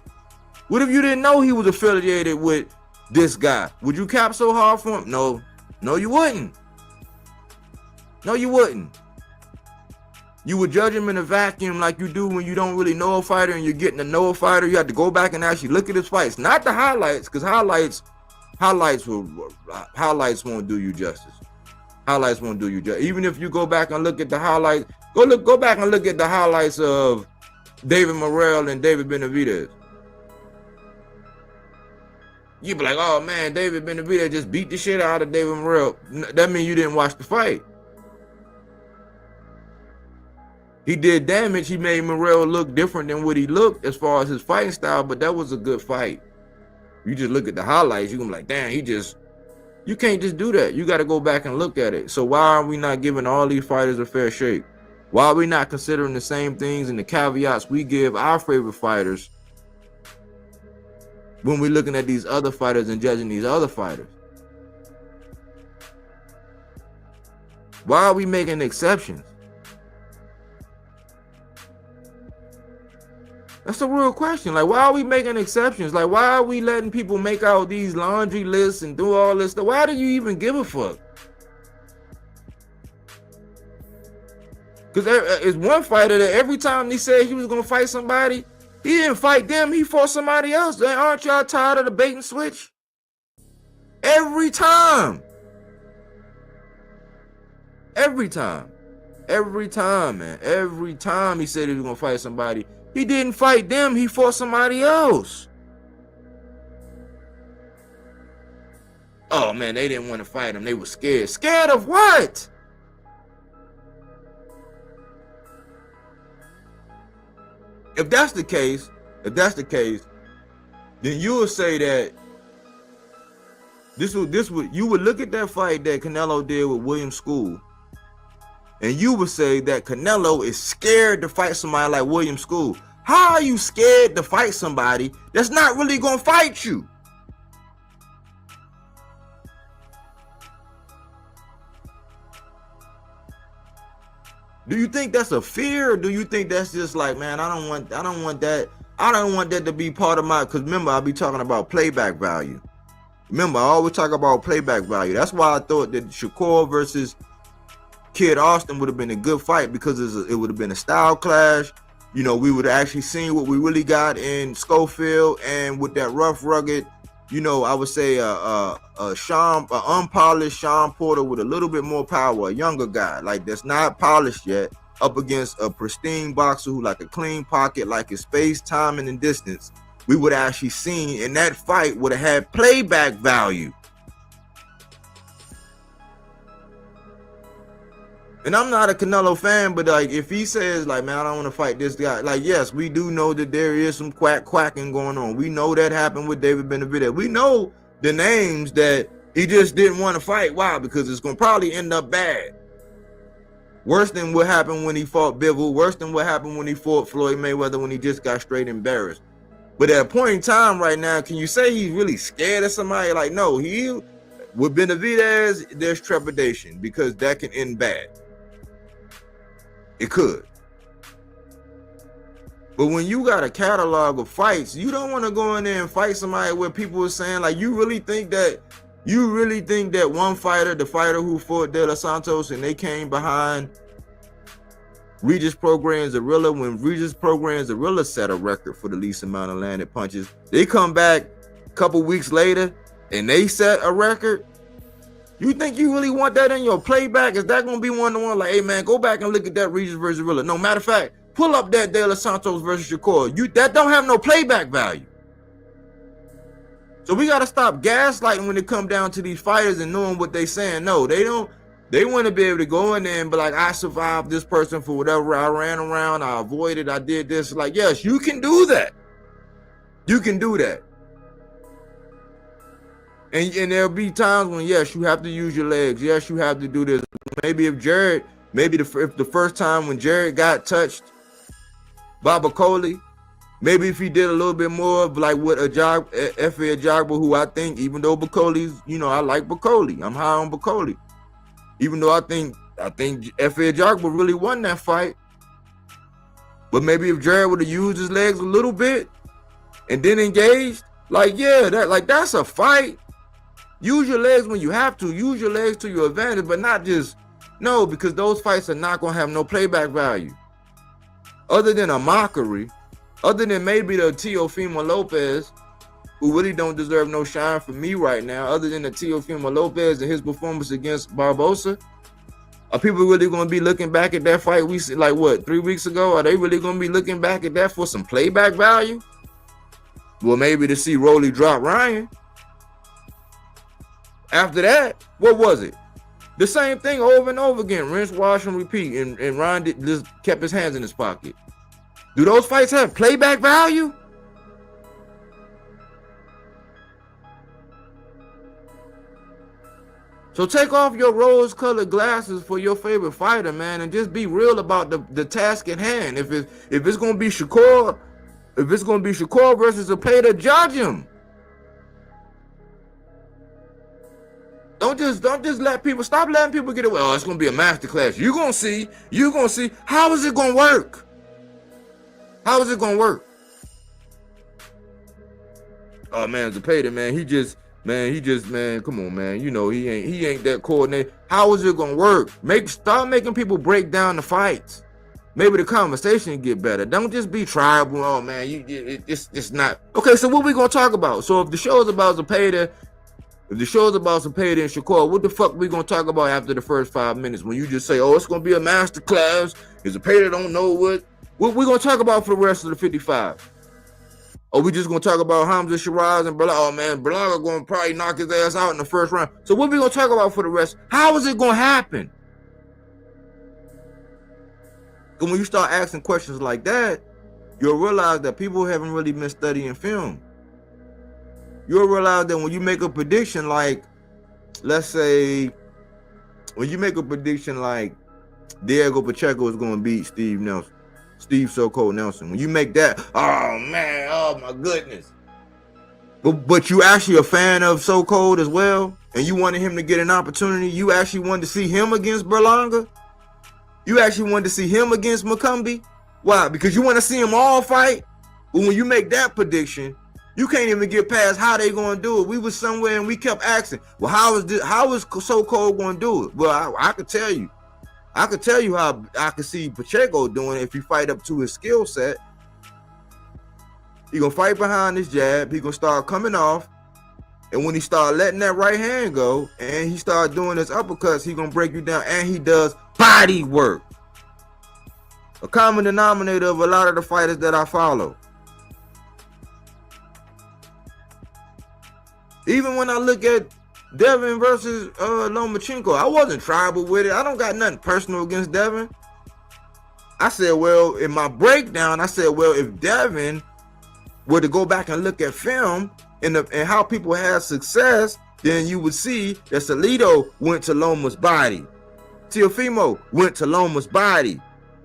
What if you didn't know he was affiliated with this guy? Would you cap so hard for him? No. No, you wouldn't. No, you wouldn't. You would judge him in a vacuum like you do when you don't really know a fighter and you're getting to know a fighter. You have to go back and actually look at his fights, not the highlights, because highlights won't do you justice. Highlights won't do you justice. Even if you go back and look at the highlights, go back and look at the highlights of David Morrell and David Benavidez. You be like, oh man, David Benavidez just beat the shit out of David Morrell. That means you didn't watch the fight. He did damage. He made Morrell look different than what he looked as far as his fighting style, but that was a good fight. You just look at the highlights, you're gonna be like, damn, you can't just do that. You got to go back and look at it. So why are we not giving all these fighters a fair shake? Why are we not considering the same things and the caveats we give our favorite fighters when we're looking at these other fighters and judging these other fighters? Why are we making exceptions? That's a real question. Like, why are we making exceptions? Like, why are we letting people make out these laundry lists and do all this stuff? Why do you even give a fuck? Because there's one fighter that every time he said he was going to fight somebody, he didn't fight them. He fought somebody else. Aren't y'all tired of the bait and switch? Every time. Every time. Every time, man. Every time he said he was going to fight somebody, he didn't fight them. He fought somebody else. Oh, man, they didn't want to fight him. They were scared. Scared of what? If that's the case, then you would say that you would look at that fight that Canelo did with William School, and you would say that Canelo is scared to fight somebody like William School. How are you scared to fight somebody that's not really going to fight you? Do you think that's a fear, or do you think that's just like, man, I don't want that to be part of my, because remember, I'll be talking about playback value. Remember, I always talk about playback value. That's why I thought that Shakur versus Kid Austin would have been a good fight, because it would have been a style clash. You know, we would have actually seen what we really got in Schofield, and with that rough, rugged, you know, I would say unpolished Sean Porter with a little bit more power, a younger guy, like that's not polished yet, up against a pristine boxer who like a clean pocket, like his space, timing, and distance. we would have actually seen in that fight would have had playback value. And I'm not a Canelo fan, but like if he says like, man, I don't want to fight this guy, like yes, we do know that there is some quacking going on. We know that happened with David Benavidez. We know the names that he just didn't want to fight. Why? Because it's gonna probably end up bad. Worse than what happened when he fought Bivol, worse than what happened when he fought Floyd Mayweather when he just got straight embarrassed. But at a point in time right now, can you say he's really scared of somebody? Like, no, with Benavidez, there's trepidation because that can end bad. It could. But when you got a catalog of fights, you don't want to go in there and fight somebody where people are saying, like, you really think that one fighter, the fighter who fought De Los Santos, and they came behind Regis Prograis Zorrilla when Regis Prograis Zorrilla set a record for the least amount of landed punches. They come back a couple weeks later and they set a record. You think you really want that in your playback? Is that going to be one-to-one? Like, hey, man, go back and look at that Regis versus Zorrilla. No, matter of fact, pull up that De Los Santos versus Shakur. That don't have no playback value. So we got to stop gaslighting when it comes down to these fighters and knowing what they saying. No, they don't. They want to be able to go in there and be like, I survived this person for whatever. I ran around. I avoided. I did this. Like, yes, you can do that. You can do that. And there'll be times when, yes, you have to use your legs. Yes, you have to do this. Maybe if the first time when Jared got touched by Bacoli, maybe if he did a little bit more of like what Efe Ajagba, who I think, even though Bacoli's, I like Bacoli. I'm high on Bacoli. Even though I think Efe Ajagba really won that fight. But maybe if Jared would have used his legs a little bit and then engaged, like, yeah, that's a fight. Use your legs when you have to. Use your legs to your advantage, but not just, no, because those fights are not going to have no playback value. Other than a mockery, other than maybe the Teofimo Lopez, who really don't deserve no shine from me right now, other than the Teofimo Lopez and his performance against Barbosa, are people really going to be looking back at that fight we see, like, what, 3 weeks ago? Are they really going to be looking back at that for some playback value? Well, maybe to see Rolly drop Ryan. After that, what was it? The same thing over and over again. Rinse, wash, and repeat. And Ryan just kept his hands in his pocket. Do those fights have playback value? So take off your rose-colored glasses for your favorite fighter, man, and just be real about the task at hand. If it's gonna be Shakur, versus Zepeda, judge him. Don't just let people stop letting people get away. Oh, it's gonna be a masterclass. You're gonna see. How is it gonna work? How is it gonna work? Oh man, Zepeda, man, come on, man. He ain't that coordinated. How is it gonna work? Start making people break down the fights. Maybe the conversation get better. Don't just be tribal. Oh man, it's not okay. So what we gonna talk about? So if the show is about Zepeda. If the show's about Zepeda and Shakur, what the fuck we gonna talk about after the first 5 minutes? When you just say, oh, it's gonna be a master class, if Zepeda don't know what we gonna talk about for the rest of the 55? Or we just gonna talk about Hamza Shiraz and Berlanga? Oh man, Berlanga gonna probably knock his ass out in the first round. So what we gonna talk about for the rest? How is it gonna happen? And when you start asking questions like that, you'll realize that people haven't really been studying film. You'll realize that when you make a prediction like, let's say, Diego Pacheco is going to beat Steve So-Called Nelson. When you make that, oh man, oh my goodness. But you actually a fan of So-Called as well, and you wanted him to get an opportunity. You actually wanted to see him against Berlanga. You actually wanted to see him against McCumbee. Why? Because you want to see them all fight. But when you make that prediction, you can't even get past how they gonna do it. We was somewhere and we kept asking, well, how is So-Called gonna do it? Well, I could tell you how I could see Pacheco doing it if he fight up to his skill set. He gonna fight behind his jab. He gonna start coming off, and when he start letting that right hand go, and he start doing his uppercuts, he gonna break you down. And he does body work. A common denominator of a lot of the fighters that I follow. Even when I look at Devin versus Lomachenko, I wasn't tribal with it. I don't got nothing personal against Devin. I said, well, in my breakdown, I said, well, if Devin were to go back and look at film and how people had success, then you would see that Salido went to Loma's body. Teofimo went to Loma's body.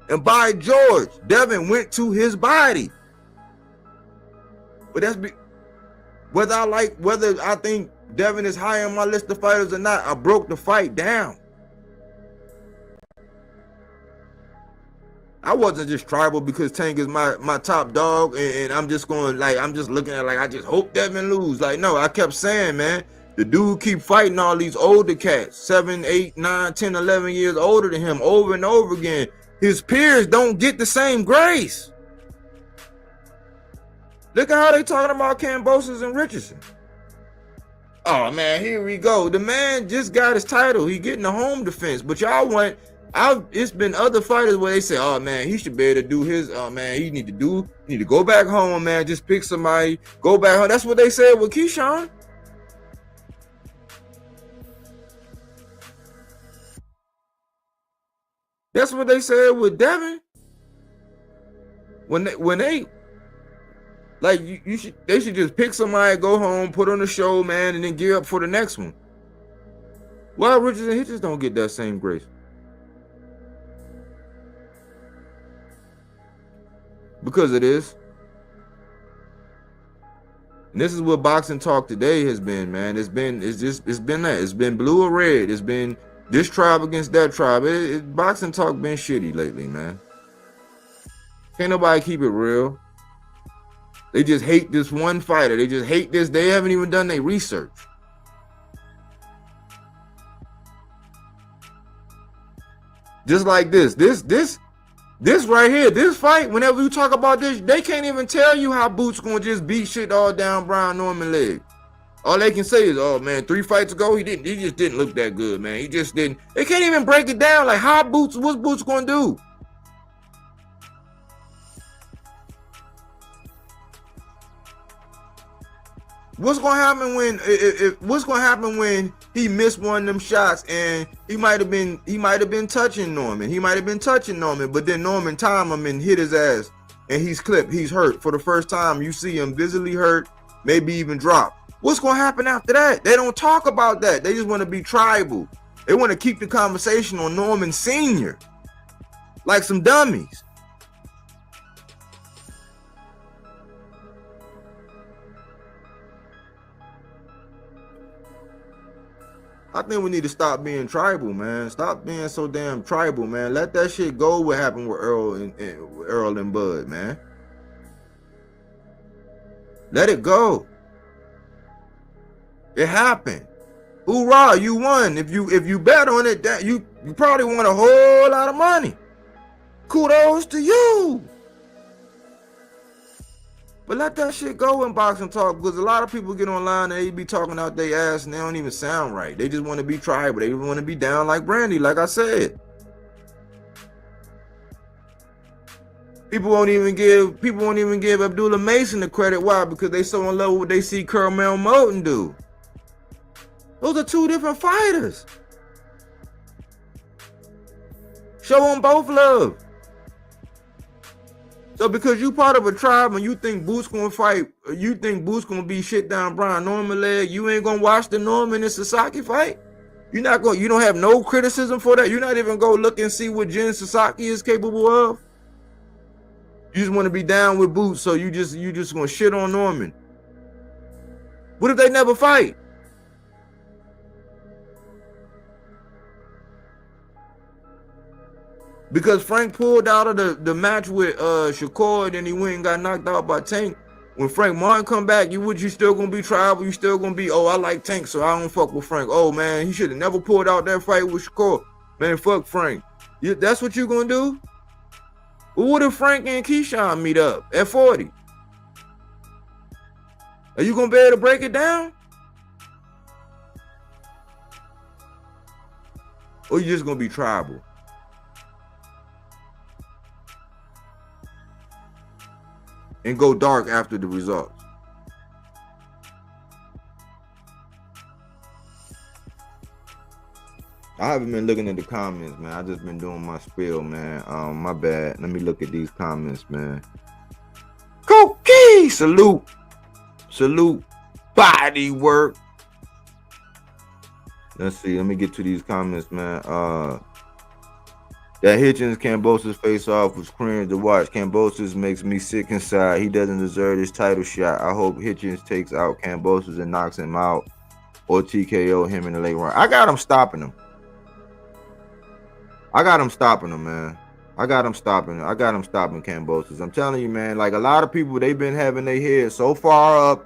And by George, Devin went to his body. But that's whether I think Devin is high on my list of fighters or not, I broke the fight down. I wasn't just tribal because Tank is my top dog and I'm just going I'm just looking at I just hope Devin lose. No, I kept saying, man, the dude keep fighting all these older cats, 7, 8, 9, 10, 11 years older than him over and over again. His peers don't get the same grace. Look at how they talking about Kambosos and Richardson. Oh man, here we go. The man just got his title. He getting the home defense, but y'all want. It's been other fighters where they say, oh man, he should be able to do his, man, he need to go back home, man, just pick somebody, go back home. That's what they said with Keyshawn. That's what they said with Devin. When they they should just pick somebody, go home, put on the show, man, and then gear up for the next one. Why Richardson and Hitchens don't get that same grace? Because it is. And this is what boxing talk today has been, man. It's been that. It's been blue or red. It's been this tribe against that tribe. Boxing talk been shitty lately, man. Can't nobody keep it real. They just hate this one fighter. They just hate this. They haven't even done their research. Just like this right here, this fight, whenever you talk about this, they can't even tell you how Boots gonna just beat shit all down Brian Norman leg. All they can say is, oh man, 3 fights ago, he just didn't look that good, man. He just didn't. They can't even break it down like what's Boots gonna do? What's gonna happen when he missed one of them shots and he might have been touching Norman. But then Norman timed him and hit his ass and he's clipped. He's hurt for the first time. You see him visibly hurt, maybe even drop. What's gonna happen after that? They don't talk about that. They just want to be tribal. They want to keep the conversation on Norman Sr. like some dummies. I think we need to stop being tribal, man. Stop being so damn tribal, man. Let that shit go. What happened with Earl and Bud, man? Let it go. It happened. Hoorah, you won. If you bet on it, that you probably won a whole lot of money. Kudos to you. But let that shit go in boxing talk, because a lot of people get online and they be talking out their ass and they don't even sound right. They just want to be tribal. They want to be down like Brandy, like I said. People won't even give Abdullah Mason the credit. Why? Because they so in love with what they see Kermel Moten do. Those are 2 different fighters. Show them both love. So because you part of a tribe and you think Boots gonna fight, you think Boots gonna be shit down Brian Norman leg, you ain't gonna watch the Norman and Sasaki fight? You don't have no criticism for that? You're not even gonna look and see what Jen Sasaki is capable of? You just want to be down with Boots, so you just gonna shit on Norman. What if they never fight? Because Frank pulled out of the match with Shakur, and he went and got knocked out by Tank. When Frank Martin come back, you still gonna be tribal. You still gonna be, oh, I like Tank, so I don't fuck with Frank. Oh man, he should have never pulled out that fight with Shakur. Man, fuck Frank. That's what you gonna do? Well, what if Frank and Keyshawn meet up at 40? Are you gonna be able to break it down? Or you just gonna be tribal? And go dark after the results. I haven't been looking at the comments, man. I just been doing my spiel, man. My bad. Let me look at these comments, man. Cookie! Salute. Bodywork. Let's see. Let me get to these comments, man. That Hitchens Kambosos face off was cringe to watch. Kambosos makes me sick inside. He doesn't deserve this title shot. I hope Hitchens takes out Kambosos and knocks him out, or TKO him in the late round. I got him stopping him. man. I got him stopping Kambosos. I'm telling you, man. Like a lot of people, they've been having their heads so far up.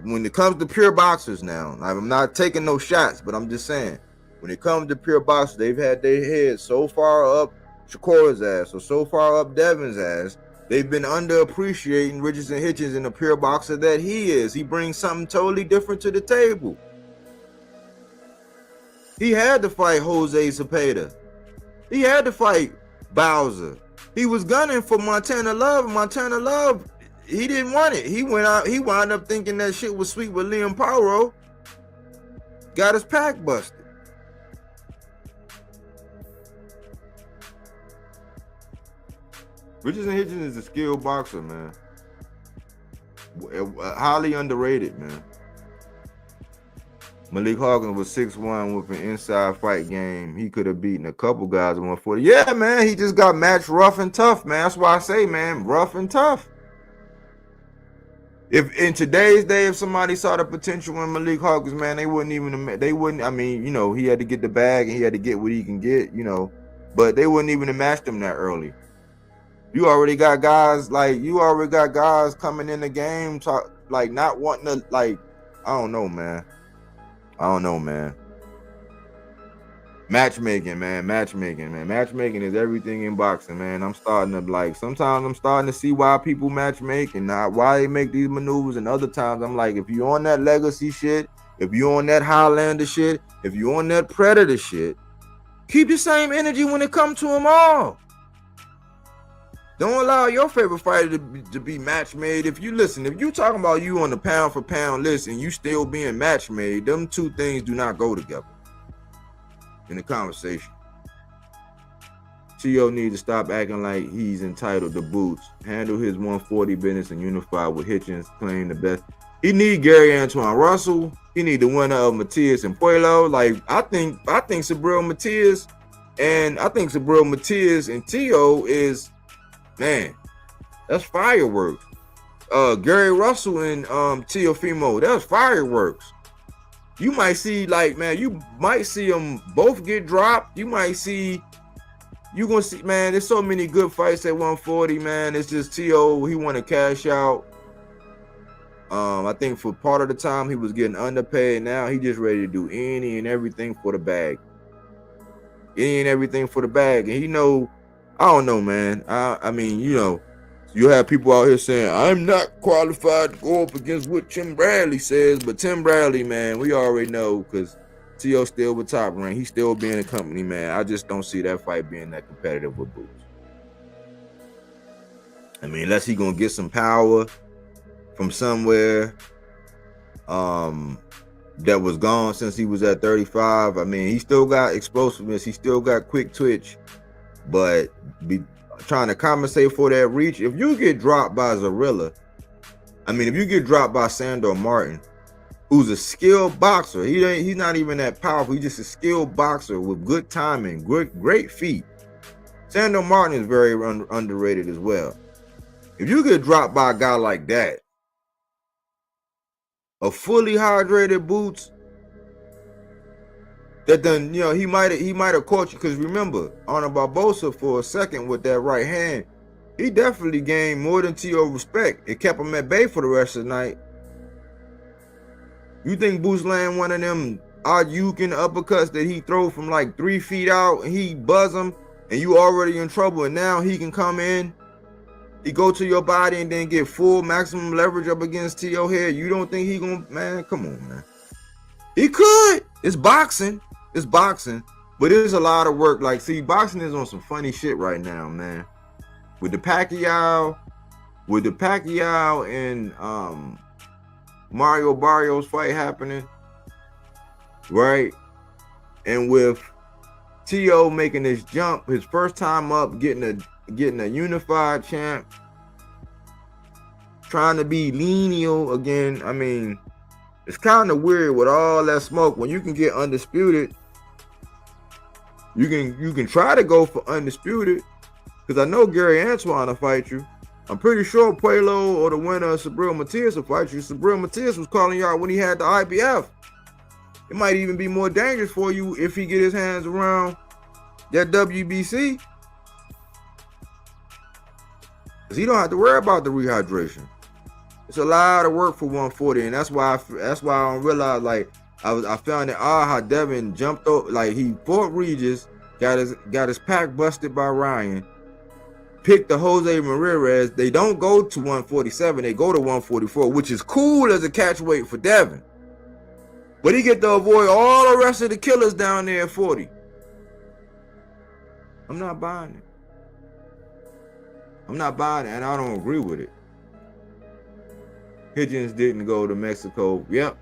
When it comes to pure boxers now, I'm not taking no shots, but I'm just saying. When it comes to pure boxers, they've had their heads so far up Shakur's ass, or so far up Devin's ass, they've been underappreciating Richardson Hitchens in the pure boxer that he is. He brings something totally different to the table. He had to fight Jose Cepeda. He had to fight Bowser. He was gunning for Montana Love. Montana Love, he didn't want it. He wound up thinking that shit was sweet with Liam Poirot. Got his pack busted. Richardson Hitchens is a skilled boxer, man. Highly underrated, man. Malik Hawkins was 6'1" with an inside fight game. He could have beaten a couple guys at 140. Yeah, man, he just got matched rough and tough, man. That's why I say, man, rough and tough. If in today's day, if somebody saw the potential in Malik Hawkins, man, they wouldn't, I mean, you know, he had to get the bag and he had to get what he can get, you know, but they wouldn't even have matched him that early. You already got guys coming in the game, like not wanting to, like, I don't know, man. Matchmaking is everything in boxing, man. Sometimes I'm starting to see why people matchmake and not why they make these maneuvers, and other times I'm like, if you're on that legacy shit, if you're on that Highlander shit, if you're on that Predator shit, keep the same energy when it comes to them all. Don't allow your favorite fighter to be match made. If you talking about you on the pound for pound list and you still being match made, them two things do not go together in the conversation. T.O. needs to stop acting like he's entitled to boots. Handle his 140 business and unify with Hitchens, claim the best. He need Gary Antoine Russell. He need the winner of Matias and Puello. Like I think Sabril Matias and T.O. is, man, that's fireworks. Gary Russell and Teofimo, that's fireworks. You might see, like, man, you might see them both get dropped. You're gonna see, man, there's so many good fights at 140, man. It's just T.O., he want to cash out. I think for part of the time he was getting underpaid. Now he just ready to do any and everything for the bag. And he know, I don't know, man. I mean, you know, you have people out here saying, I'm not qualified to go up against what Tim Bradley says, but Tim Bradley, man, we already know, because T.O. still with Top Rank. He's still being a company, man. I just don't see that fight being that competitive with Boots. I mean, unless he going to get some power from somewhere that was gone since he was at 35. I mean, he still got explosiveness. He still got quick twitch. But be trying to compensate for that reach. If you get dropped by Zarilla, if you get dropped by Sandor Martin, who's a skilled boxer, he's not even that powerful. He's just a skilled boxer with good timing, great feet. Sandor Martin is very underrated as well. If you get dropped by a guy like that, a fully hydrated Boots, that then, you know, he might have caught you, because remember, Arnold Barbosa for a second with that right hand, he definitely gained more than T.O. respect. It kept him at bay for the rest of the night. You think Boots land one of them odd-yuking uppercuts that he throw from like 3 feet out and he buzz him and you already in trouble, and now he can come in, he go to your body and then get full maximum leverage up against T.O. head? You don't think he gonna, man, come on, man. He could. It's boxing. But there's a lot of work. Like, see, boxing is on some funny shit right now, man. With the Pacquiao and Mario Barrios fight happening, right? And with T.O. making this jump, his first time up, getting a unified champ, trying to be lineal again. I mean, it's kind of weird with all that smoke. When you can get undisputed, you can try to go for undisputed, because I know Gary Antoine will fight you. I'm pretty sure Puelo or the winner of Sabril Matias will fight you. Sabril Matias was calling you out when he had the IBF. It might even be more dangerous for you if he get his hands around that WBC, because he don't have to worry about the rehydration. It's a lot of work for 140, and that's why I don't realize, like, I found it odd how Devin jumped over, like he fought Regis, got his pack busted by Ryan, picked the Jose Ramirez. They don't go to 147, they go to 144, which is cool as a catch weight for Devin. But he get to avoid all the rest of the killers down there at 40. I'm not buying it. I'm not buying it, and I don't agree with it. Hitchens didn't go to Mexico. Yep.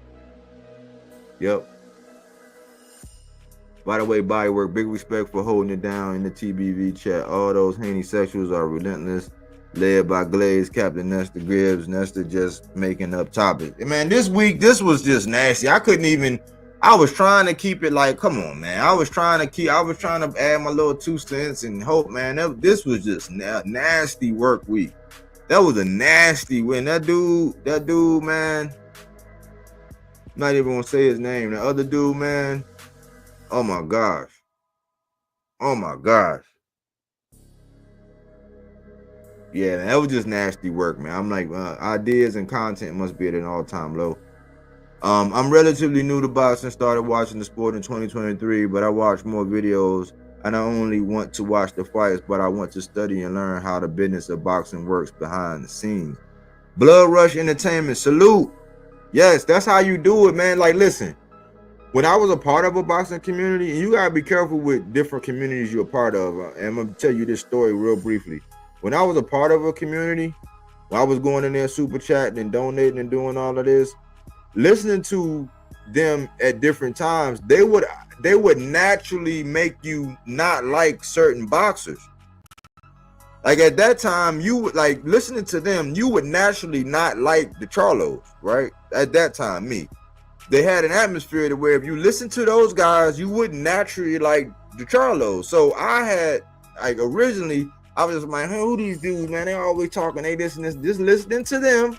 By the way, Bodywork, big respect for holding it down in the TBV chat. All those Haney sexuals are relentless. Led by Glaze, Captain Nestor Gibbs. Nestor just making up topics. Man, this week, this was just nasty. I was trying to keep it like, come on, man. I was trying to add my little 2 cents and hope, man. This was just nasty work week. That was a nasty win. That dude, man. I'm not even gonna say his name. The other dude, man. Oh my gosh. Yeah, man, that was just nasty work, man. I'm like, ideas and content must be at an all-time low. I'm relatively new to boxing. Started watching the sport in 2023, but I watch more videos. I not only want to watch the fights, but I want to study and learn how the business of boxing works behind the scenes. Blood Rush Entertainment, salute. Yes, that's how you do it, man. Like, listen, when I was a part of a boxing community, and you gotta be careful with different communities you're a part of. And I'm gonna tell you this story real briefly. When I was a part of a community, when I was going in there super chatting and donating and doing all of this, listening to them at different times, they would naturally make you not like certain boxers. Like at that time, you would like listening to them, you would naturally not like the Charlos, right? At that time, they had an atmosphere to where if you listen to those guys, you wouldn't naturally like the Charlos. So I had, like, originally, I was just like, hey, who these dudes, man? They always talking, they this and this, just listening to them,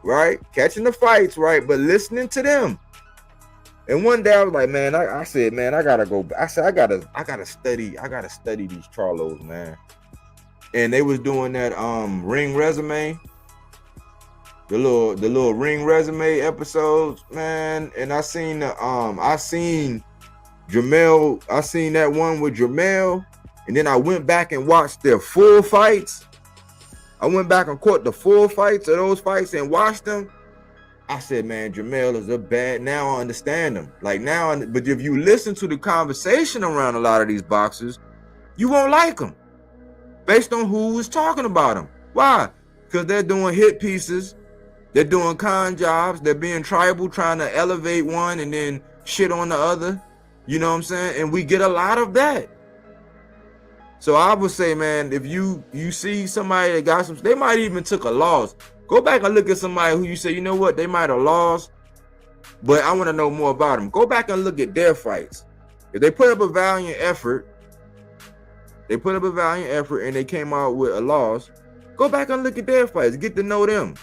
right? Catching the fights, right? But listening to them. And one day I was like, man, I said, man, I gotta go. I said, I gotta study these Charlos, man. And they was doing that ring resume, the little ring resume episodes, man. And I seen Jamel, I seen that one with Jamel, and then I went back and watched their full fights. I went back and caught the full fights of those fights and watched them. I said, man, Jamel is a bad. Now I understand him. Like now, but if you listen to the conversation around a lot of these boxers, you won't like them based on who was talking about them. Why? Because they're doing hit pieces, they're doing con jobs, they're being tribal, trying to elevate one and then shit on the other. You know what I'm saying? And we get a lot of that. So I would say, man, if you see somebody that got some, they might even took a loss. Go back and look at somebody who you say, you know what, they might have lost, but I want to know more about them. Go back and look at their fights. If they put up a valiant effort, and they came out with a loss, go back and look at their fights. Get to know them.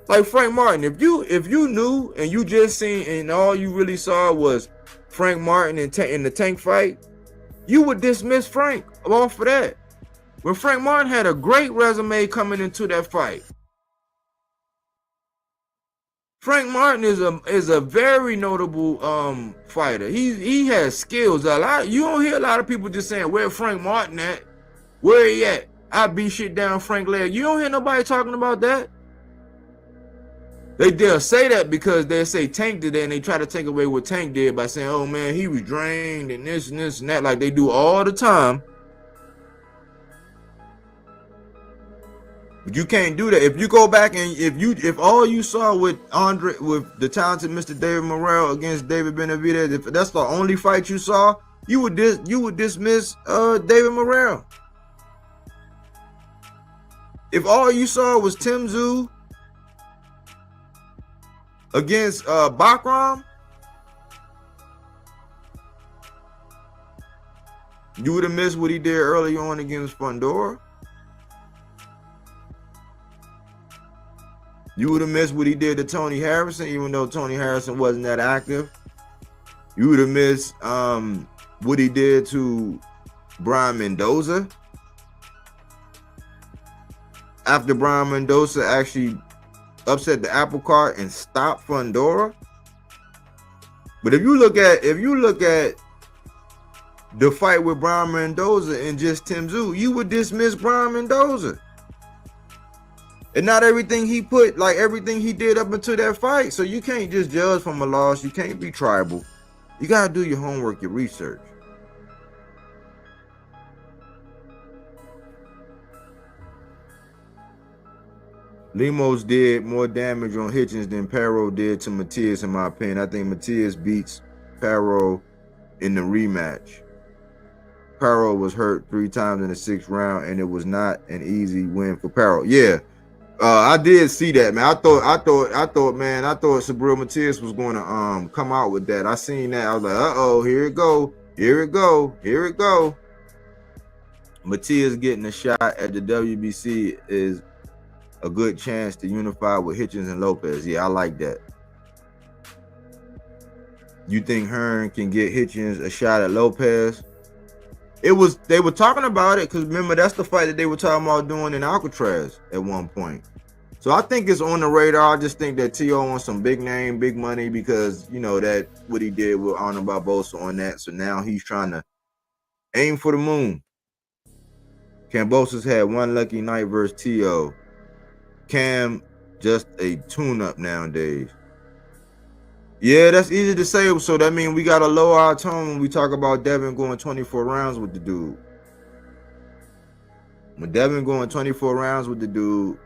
Like Frank Martin, if you knew and you just seen and all you really saw was Frank Martin in the Tank fight, you would dismiss Frank off for that. When Frank Martin had a great resume coming into that fight. Frank Martin is a very notable fighter. He has skills. You don't hear a lot of people just saying, where Frank Martin at? Where he at? I beat shit down Frank leg. You don't hear nobody talking about that. They'll say that because they say Tank did that, and they try to take away what Tank did by saying, oh man, he was drained and this and this and that, like they do all the time. But you can't do that. If you go back and if all you saw with the talented Mr. David Morrell against David Benavidez, if that's the only fight you saw, you would dismiss David Morrell. If all you saw was Tim Tszyu against Bakram, you would have missed what he did early on against Fundora. You would have missed what he did to Tony Harrison, even though Tony Harrison wasn't that active. You would have missed what he did to Brian Mendoza. After Brian Mendoza actually upset the apple cart and stopped Fundora. But if you look at the fight with Brian Mendoza and just Tim Tszyu, you would dismiss Brian Mendoza. And not everything he put, like everything he did up until that fight. So you can't just judge from a loss. You can't be tribal. You got to do your homework, your research. Lemos did more damage on Hitchens than Perro did to Matias, in my opinion. I think Matias beats Perro in the rematch. Perro was hurt 3 times in the 6th round, and it was not an easy win for Perro. Yeah, I did see that, man. I thought Subriel Matias was going to come out with that. I seen that. I was like, here it go. Matias getting a shot at the WBC is a good chance to unify with Hitchens and Lopez. Yeah, I like that. You think Hearn can get Hitchens a shot at Lopez? They were talking about it, because remember, that's the fight that they were talking about doing in Alcatraz at one point. So I think it's on the radar. I just think that T.O. wants some big name, big money, because, you know, that what he did with Arnold Barbosa on that. So now he's trying to aim for the moon. Kambosos had one lucky night versus T.O. Cam, just a tune-up nowadays. Yeah, that's easy to say. So that means we got to lower our tone when we talk about Devin going 24 rounds with the dude. When Devin going 24 rounds with the dude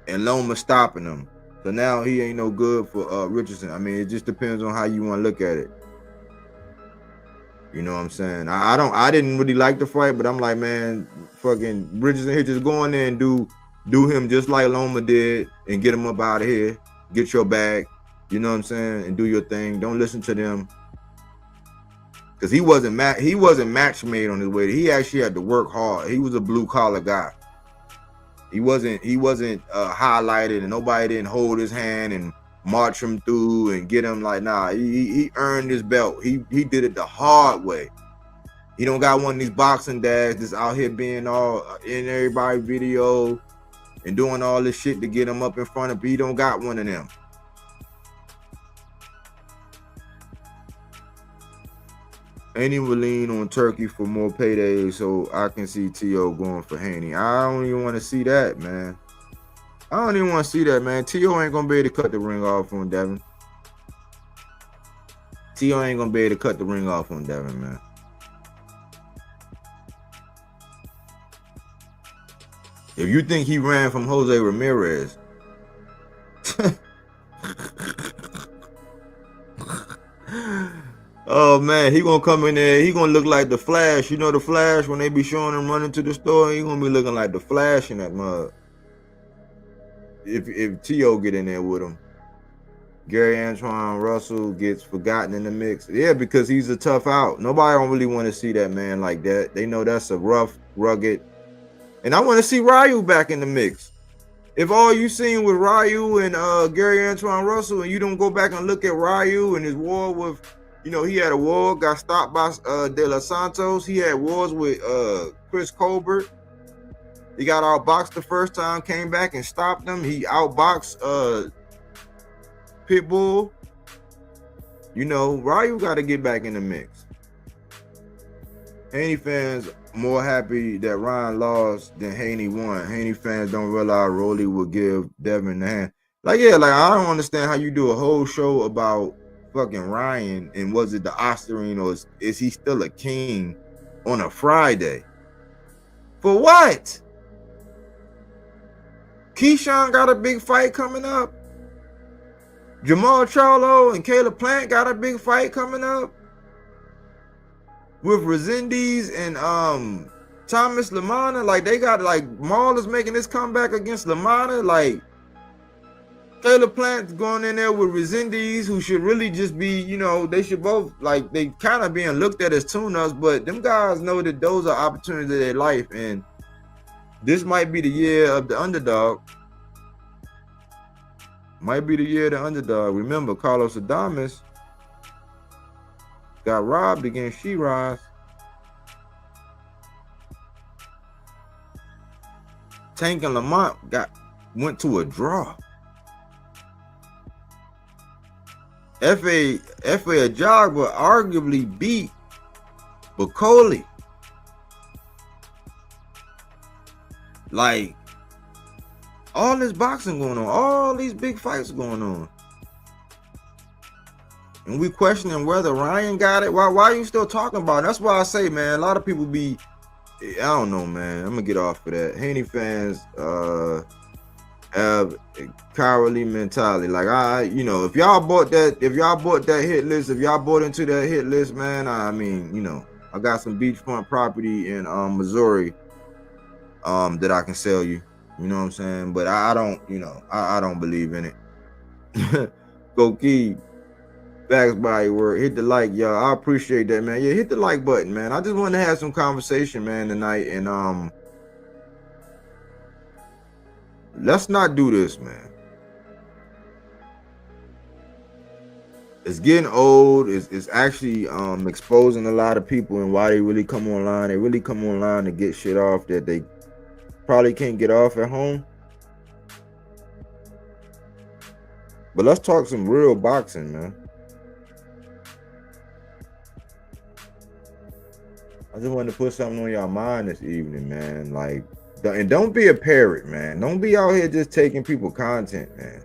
and Loma stopping him. So now he ain't no good for Richardson. I mean, it just depends on how you want to look at it. You know what I'm saying? I didn't really like the fight, but I'm like, man, fucking Richardson here, just go in there and do him just like Loma did and get him up out of here. Get your bag. You know what I'm saying? And do your thing. Don't listen to them. Because he wasn't match made on his way. He actually had to work hard. He was a blue collar guy. He wasn't highlighted, and nobody didn't hold his hand and march him through and get him like, nah, he earned his belt. He did it the hard way. He don't got one of these boxing dads that's out here being all in everybody's video and doing all this shit to get him up in front of. He don't got one of them. Haney will lean on Turkey for more paydays, so I can see T.O. going for Haney. I don't even want to see that, man. I don't even want to see that, man. T.O. ain't going to be able to cut the ring off on Devin. T.O. ain't going to be able to cut the ring off on Devin, man. If you think he ran from Jose Ramirez, oh man, he gonna come in there. He gonna look like the Flash. You know the Flash, when they be showing him running to the store, he gonna be looking like the Flash in that mug. If T.O. get in there with him. Gary Antoine Russell gets forgotten in the mix. Yeah, because he's a tough out. Nobody don't really want to see that man like that. They know that's a rough, rugged. And I want to see Ryu back in the mix. If all you seen with Ryu and Gary Antoine Russell, and you don't go back and look at Ryu and his war with, you know, he had a war, got stopped by De Los Santos. He had wars with Chris Colbert. He got outboxed the first time, came back and stopped him. He outboxed Pitbull. You know, Ryu got to get back in the mix. Haney fans more happy that Ryan lost than Haney won. Haney fans don't realize Rolly will give Devin the hand. Like, yeah, like, I don't understand how you do a whole show about fucking Ryan, and was it the Oscarine, or is he still a king on a Friday? For what? Keyshawn got a big fight coming up. Jamal Charlo and Caleb Plant got a big fight coming up. With Resendiz and Thomas Lamana. Like, they got, like, Maul is making this comeback against Lamana. Like, Caleb Plant's going in there with Resendiz, who should really just be, you know, they should both, like, they kind of being looked at as tune-ups, but them guys know that those are opportunities of their life, and this might be the year of the underdog. Might be the year of the underdog. Remember, Carlos Adames got robbed against Shiraz. Tank and Lamont went to a draw. F.A. Ajagba arguably beat Bacoli. Like, all this boxing going on, all these big fights going on. And we questioning whether Ryan got it. Why are you still talking about it? That's why I say, man, a lot of people be, I don't know, man. I'm gonna get off of that. Haney fans have a cowardly mentality. Like, you know, if y'all bought that hit list, if y'all bought into that hit list, man, I mean, you know, I got some beachfront property in Missouri that I can sell you. You know what I'm saying? But I don't, you know, I don't believe in it. Go Key. Facts Bodywork. Hit the like, y'all. I appreciate that, man. Yeah, hit the like button, man. I just wanted to have some conversation, man, tonight. And let's not do this, man. It's getting old. It's actually exposing a lot of people and why they really come online. They really come online to get shit off that they probably can't get off at home. But let's talk some real boxing, man. I just wanted to put something on your mind this evening, man. Like, and don't be a parrot, man. Don't be out here just taking people content, man.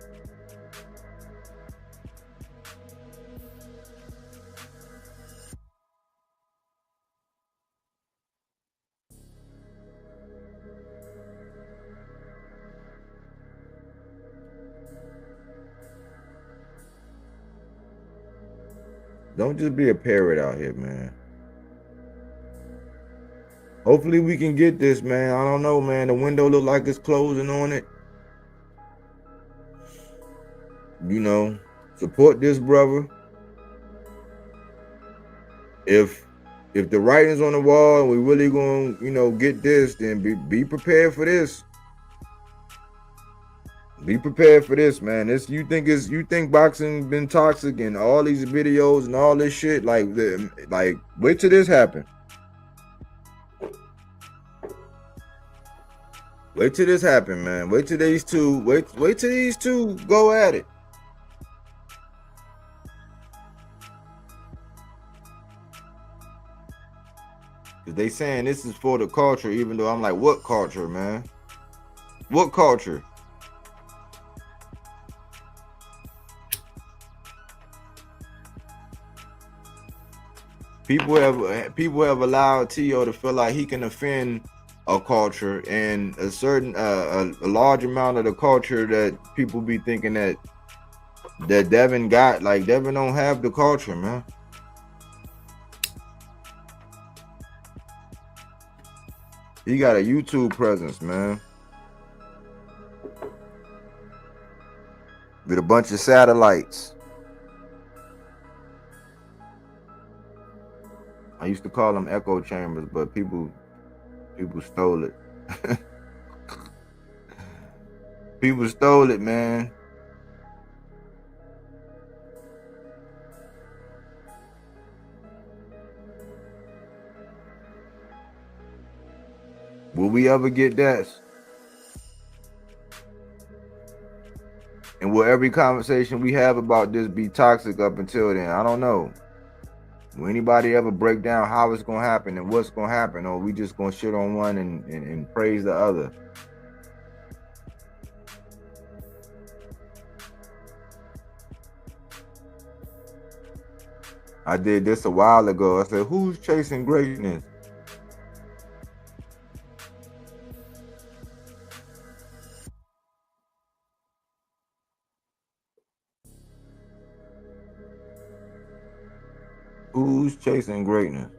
Don't just be a parrot out here, man. Hopefully we can get this, man. I don't know, man. The window look like it's closing on it. You know, support this brother. If the writing's on the wall and we really gonna, you know, get this, then be prepared for this. Be prepared for this, man. You think boxing been toxic and all these videos and all this shit, like wait till this happen. Wait till this happen, man. Wait till these two go at it. Cause they saying this is for the culture, even though I'm like, what culture, man? What culture? People have allowed T.O. to feel like he can offend a culture, and a certain a large amount of the culture that people be thinking that Devin got, like Devin don't have the culture, man. He got a YouTube presence, man, with a bunch of satellites. I used to call them echo chambers, but people stole it. People stole it, man. Will we ever get that? And will every conversation we have about this be toxic up until then? I don't know. Will anybody ever break down how it's gonna happen and what's gonna happen, or we just gonna shit on one and praise the other? I did this a while ago. I said, who's chasing greatness? Who's chasing greatness?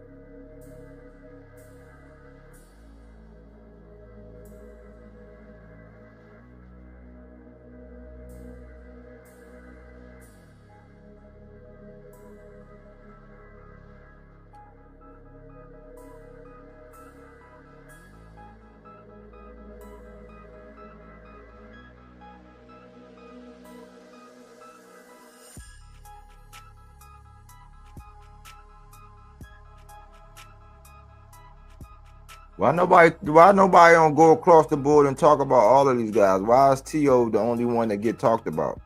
Why nobody don't go across the board and talk about all of these guys? Why is T.O. the only one that get talked about?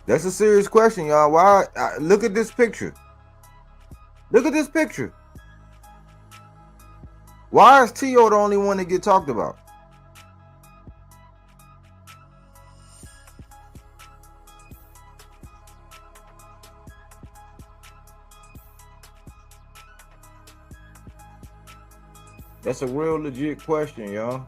That's a serious question, y'all. Why? Look at this picture. Look at this picture. Why is T.O. the only one that get talked about? That's a real legit question, y'all.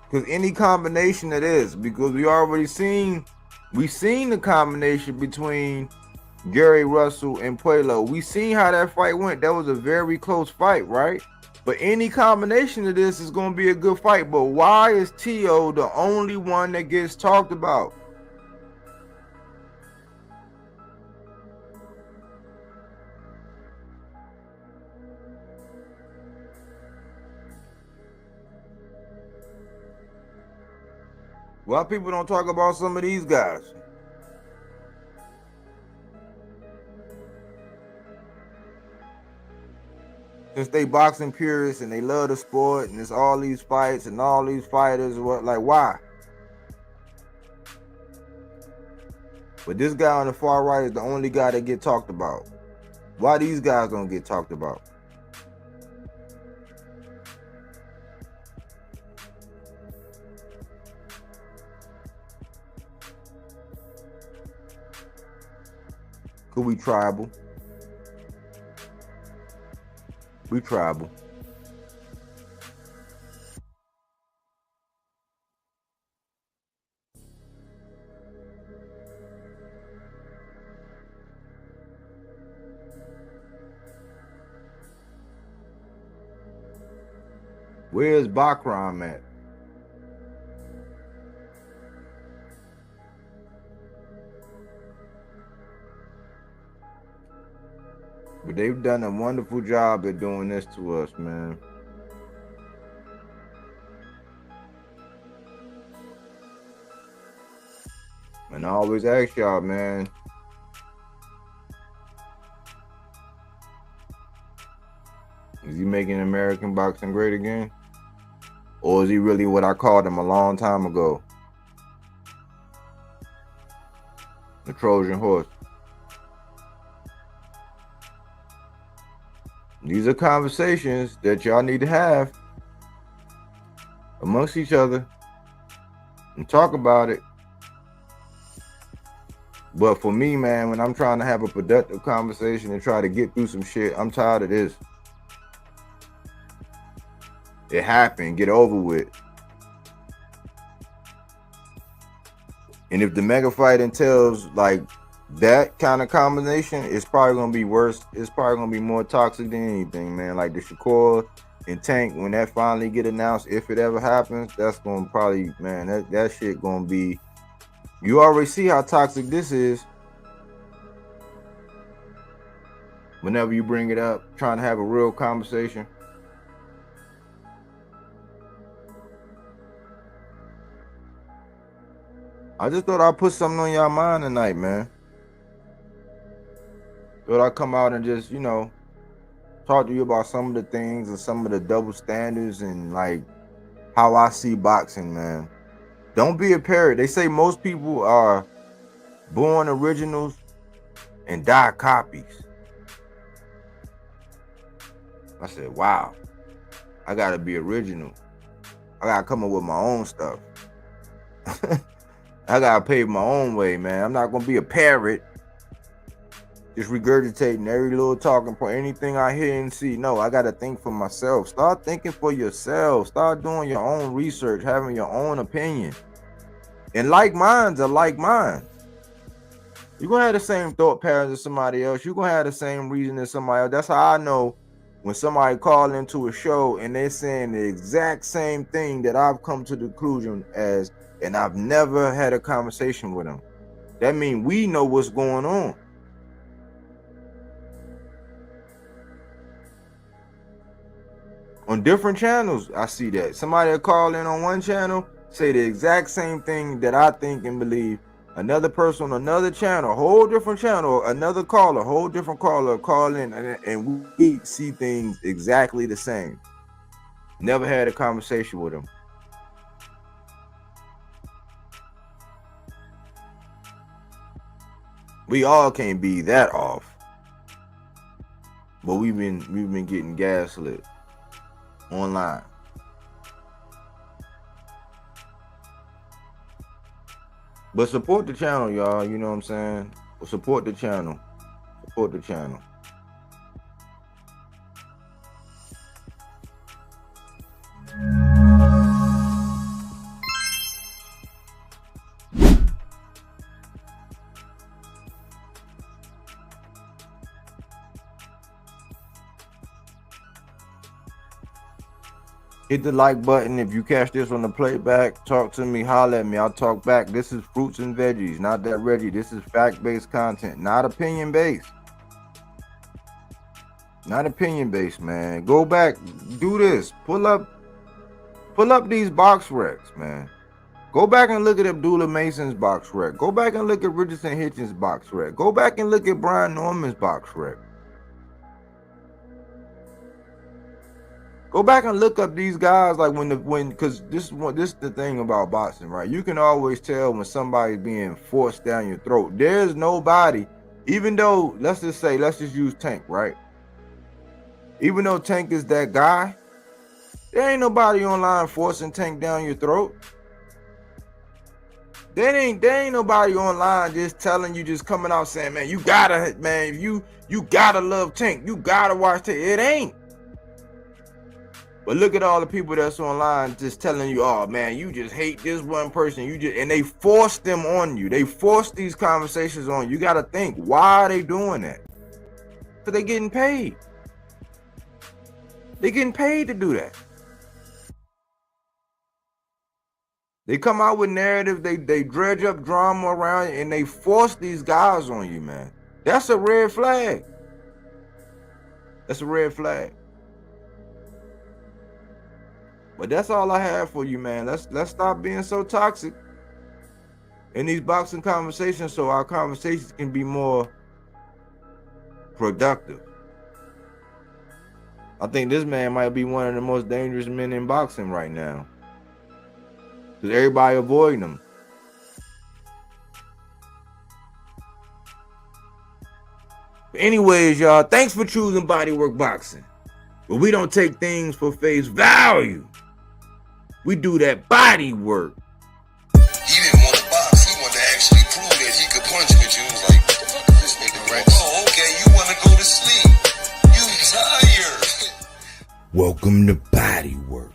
Because any combination of this, because we've seen the combination between Gary Russell and Puello. We seen how that fight went. That was a very close fight, right? But any combination of this is going to be a good fight. But why is T.O. the only one that gets talked about? Why people don't talk about some of these guys? Since they boxing purists and they love the sport and it's all these fights and all these fighters, why? But this guy on the far right is the only guy that get talked about. Why these guys don't get talked about? Could we tribal? We tribal. Where's Bakram at? But they've done a wonderful job at doing this to us, man. And I always ask y'all, man, is he making American boxing great again? Or is he really what I called him a long time ago? The Trojan horse. These are conversations that y'all need to have amongst each other and talk about it. But for me, man, when I'm trying to have a productive conversation and try to get through some shit, I'm tired of this. It happened, get over with. And if the mega fight entails like that kind of combination, it's probably gonna be worse. It's probably gonna be more toxic than anything, man. Like the Shakur and Tank, when that finally get announced, if it ever happens, that's gonna probably, man, that shit gonna be. You already see how toxic this is. Whenever you bring it up, trying to have a real conversation. I just thought I'd put something on y'all mind tonight, man. Thought I'd come out and just, talk to you about some of the things and some of the double standards and like how I see boxing, man. Don't be a parrot. They say most people are born originals and die copies. I said, wow, I gotta be original. I gotta come up with my own stuff. I gotta pave my own way, man. I'm not gonna be a parrot. just regurgitating every little talking point, anything I hear and see. No, I gotta think for myself. Start thinking for yourself. Start doing your own research, having your own opinion. And like minds are like minds. You're gonna have the same thought patterns as somebody else. You're gonna have the same reason as somebody else. That's how I know when somebody call into a show and they're saying the exact same thing that I've come to the conclusion as, and I've never had a conversation with them. That means we know what's going on. On different channels, I see that. Somebody will call in on one channel, say the exact same thing that I think and believe. Another person on another channel, a whole different channel, another caller, a whole different caller call in, and we see things exactly the same. Never had a conversation with them. We all can't be that off, but we've been getting gaslit online. But support the channel, y'all. You know what I'm saying? Support the channel. Support the channel. Hit the like button if you catch this on the playback. Talk to me, holler at me. I'll talk back. This is Fruits and Veggies, not that Reggie. This is fact-based content, not opinion-based. Not opinion-based, man. Go back, do this. Pull up these box wrecks, man. Go back and look at Abdullah Mason's box wreck. Go back and look at Richardson Hitchens' box wreck. Go back and look at Brian Norman's box wreck. Go back and look up these guys, like because this is the thing about boxing, right? You can always tell when somebody's being forced down your throat. There's nobody, even though let's just use Tank, right? Even though Tank is that guy, there ain't nobody online forcing Tank down your throat. There ain't nobody online just telling you, just coming out saying, man, you gotta love Tank, you gotta watch Tank. It ain't. But look at all the people that's online just telling you, oh man, you just hate this one person. And they force them on you. They force these conversations on you. You got to think, why are they doing that? Because they getting paid. They getting paid to do that. They come out with narratives, they dredge up drama around it, and they force these guys on you, man. That's a red flag. That's a red flag. But that's all I have for you, man. Let's stop being so toxic in these boxing conversations so our conversations can be more productive. I think this man might be one of the most dangerous men in boxing right now, because everybody avoiding him. But anyways, y'all, thanks for choosing Bodywork Boxing. But we don't take things for face value. We do that body work.
He didn't want to box. He wanted to actually prove that he could punch with you. He was like, what the fuck is this nigga, right? Oh, okay, you want to go to sleep. You tired.
Welcome to Bodywork.